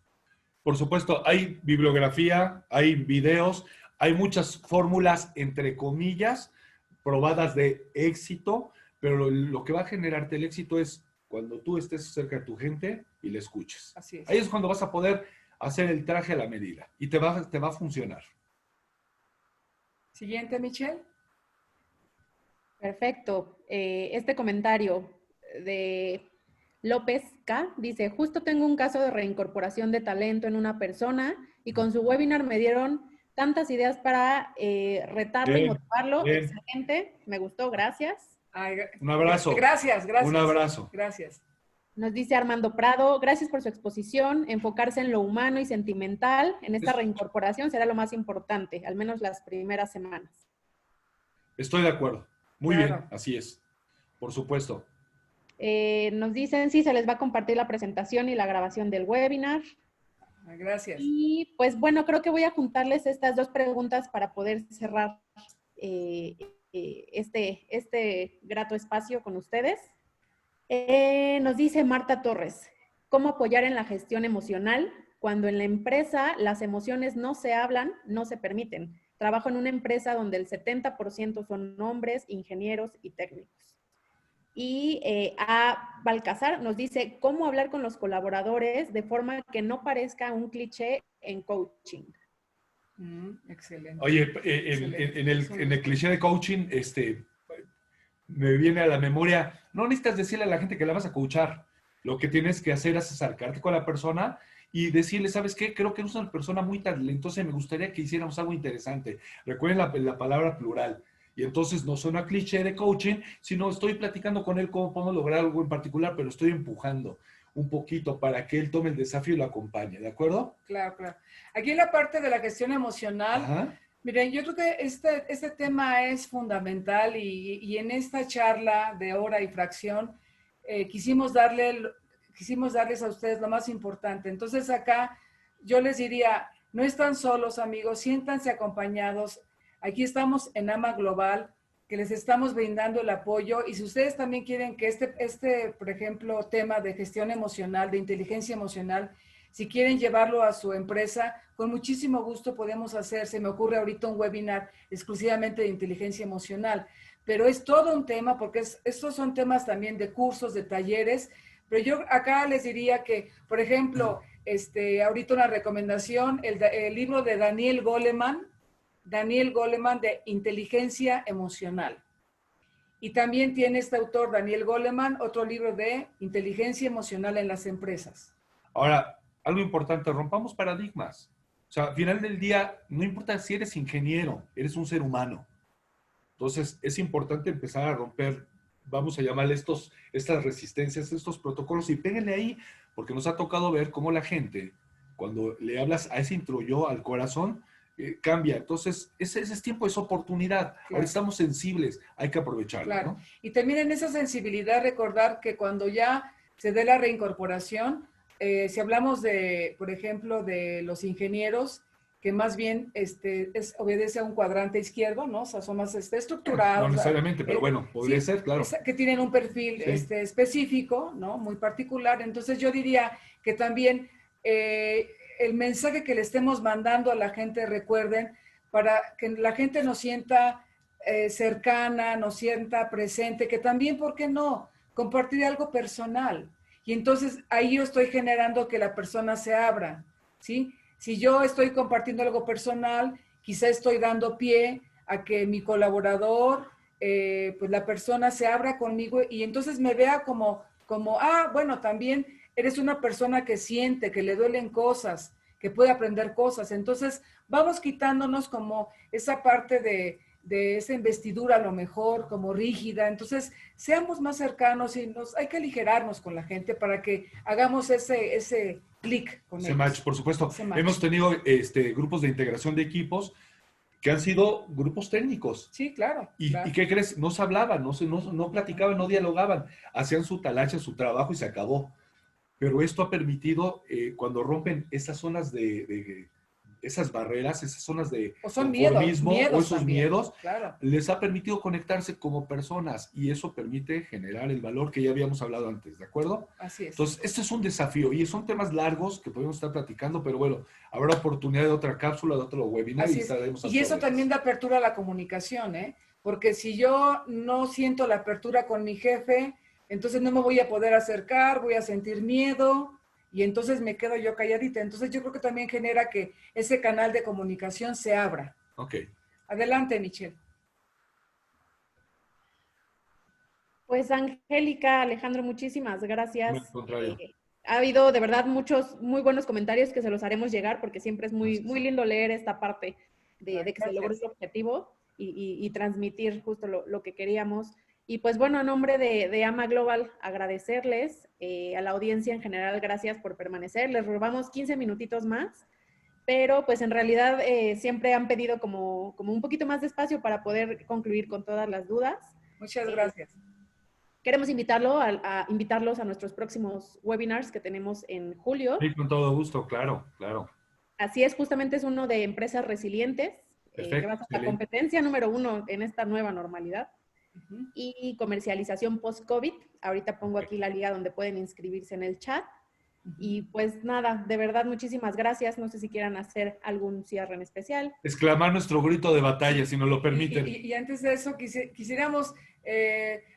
Por supuesto, hay bibliografía, hay videos, hay muchas fórmulas, entre comillas, probadas de éxito, pero lo que va a generarte el éxito es cuando tú estés cerca de tu gente y le escuches. Así es. Ahí es cuando vas a poder hacer el traje a la medida y te va a funcionar. Siguiente, Michelle. Perfecto. Este comentario de López K. dice, justo tengo un caso de reincorporación de talento en una persona y con su webinar me dieron tantas ideas para retarlo y motivarlo. Bien. Excelente, me gustó, gracias. Ay, un abrazo. Gracias. Un abrazo. Gracias. Nos dice Armando Prado, gracias por su exposición, enfocarse en lo humano y sentimental en esta reincorporación será lo más importante, al menos las primeras semanas. Estoy de acuerdo. Muy bien, así es. Por supuesto. Nos dicen, sí, se les va a compartir la presentación y la grabación del webinar. Gracias. Y pues bueno, creo que voy a juntarles estas dos preguntas para poder cerrar este grato espacio con ustedes. Nos dice Marta Torres, ¿cómo apoyar en la gestión emocional cuando en la empresa las emociones no se hablan, no se permiten? Trabajo en una empresa donde el 70% son hombres, ingenieros y técnicos. Y A. Balcazar nos dice, ¿cómo hablar con los colaboradores de forma que no parezca un cliché en coaching? Excelente. Oye, Excelente. En el cliché de coaching, me viene a la memoria, no necesitas decirle a la gente que la vas a coachar. Lo que tienes que hacer es acercarte con la persona y decirle, ¿sabes qué? Creo que eres una persona muy talentosa y me gustaría que hiciéramos algo interesante. Recuerden la palabra plural. Y entonces no suena cliché de coaching, sino estoy platicando con él cómo podemos lograr algo en particular, pero estoy empujando un poquito para que él tome el desafío y lo acompañe, ¿de acuerdo? Claro. Aquí en la parte de la gestión emocional, Ajá. Miren, yo creo que este tema es fundamental y en esta charla de hora y fracción quisimos darles a ustedes lo más importante. Entonces acá yo les diría, no están solos, amigos, siéntanse acompañados. Aquí estamos en AMA Global, que les estamos brindando el apoyo y si ustedes también quieren que por ejemplo, tema de gestión emocional, de inteligencia emocional, si quieren llevarlo a su empresa, con muchísimo gusto podemos hacer. Se me ocurre ahorita un webinar exclusivamente de inteligencia emocional. Pero es todo un tema, porque estos son temas también de cursos, de talleres. Pero yo acá les diría que, por ejemplo, ahorita una recomendación, el libro de Daniel Goleman de inteligencia emocional. Y también tiene este autor, Daniel Goleman, otro libro de inteligencia emocional en las empresas. Ahora, algo importante, rompamos paradigmas. O sea, al final del día, no importa si eres ingeniero, eres un ser humano. Entonces, es importante empezar a romper, vamos a llamarle estas resistencias, estos protocolos, y péguenle ahí, porque nos ha tocado ver cómo la gente, cuando le hablas a ese intro-yo, al corazón, cambia. Entonces, ese es tiempo, es oportunidad. Claro. Ahora estamos sensibles, hay que aprovecharlo. Claro. ¿No? Y también en esa sensibilidad recordar que cuando ya se dé la reincorporación, si hablamos de, por ejemplo, de los ingenieros, que más bien obedece a un cuadrante izquierdo, ¿no? O sea, son más estructurados. No necesariamente, pero bueno, podría sí, ser, claro. Que tienen un perfil específico, ¿no? Muy particular. Entonces yo diría que también el mensaje que le estemos mandando a la gente, recuerden, para que la gente nos sienta cercana, nos sienta presente, que también, ¿por qué no? Compartir algo personal. Y entonces ahí yo estoy generando que la persona se abra, ¿sí? Si yo estoy compartiendo algo personal, quizá estoy dando pie a que mi colaborador, pues la persona se abra conmigo y entonces me vea como, bueno, también eres una persona que siente, que le duelen cosas, que puede aprender cosas. Entonces vamos quitándonos como esa parte de esa investidura a lo mejor como rígida. Entonces, seamos más cercanos y hay que aligerarnos con la gente para que hagamos ese clic con ellos. Match, por supuesto. Hemos tenido grupos de integración de equipos que han sido grupos técnicos. Sí, claro. ¿Y qué crees? No se hablaban, no platicaban, no dialogaban. Hacían su talacha, su trabajo y se acabó. Pero esto ha permitido, cuando rompen esas zonas esas barreras, esas zonas de conformismo o esos también, miedos, claro, les ha permitido conectarse como personas y eso permite generar el valor que ya habíamos hablado antes, ¿de acuerdo? Así es. Entonces, este es un desafío y son temas largos que podemos estar platicando, pero bueno, habrá oportunidad de otra cápsula, de otro webinar. Así es. Y eso también da apertura a la comunicación, ¿eh? Porque si yo no siento la apertura con mi jefe, entonces no me voy a poder acercar, voy a sentir miedo, y entonces me quedo yo calladita. Entonces yo creo que también genera que ese canal de comunicación se abra. Ok. Adelante, Michelle. Pues Angélica, Alejandro, muchísimas gracias. Al contrario. Ha habido de verdad muchos muy buenos comentarios que se los haremos llegar porque siempre es muy lindo leer esta parte de que se logró el objetivo y transmitir justo lo que queríamos. Y pues bueno, a nombre de AMA Global, agradecerles, a la audiencia en general, gracias por permanecer. Les robamos 15 minutitos más, pero pues en realidad siempre han pedido como un poquito más de espacio para poder concluir con todas las dudas. Muchas gracias. Queremos invitarlos a nuestros próximos webinars que tenemos en julio. Sí, con todo gusto, claro, claro. Así es, justamente es uno de empresas resilientes, que va a ser la competencia número 1 en esta nueva normalidad. Y comercialización post-COVID. Ahorita pongo aquí la liga donde pueden inscribirse en el chat. Y pues nada, de verdad, muchísimas gracias. No sé si quieran hacer algún cierre en especial. Exclamar nuestro grito de batalla, si nos lo permiten. Y antes de eso, quisiéramos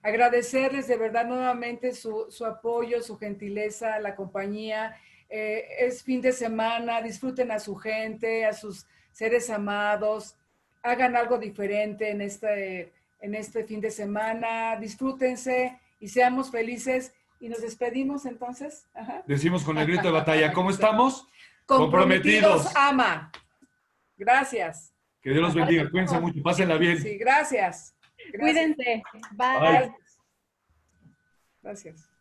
agradecerles de verdad nuevamente su apoyo, su gentileza, la compañía. Es fin de semana, disfruten a su gente, a sus seres amados, hagan algo diferente en este fin de semana, disfrútense y seamos felices. Y nos despedimos entonces. Ajá. Decimos con el grito de batalla, ¿cómo estamos? Comprometidos, AMA. Gracias. Que Dios los bendiga, cuídense mucho, pásenla bien. Sí, gracias. Cuídense. Bye. Gracias.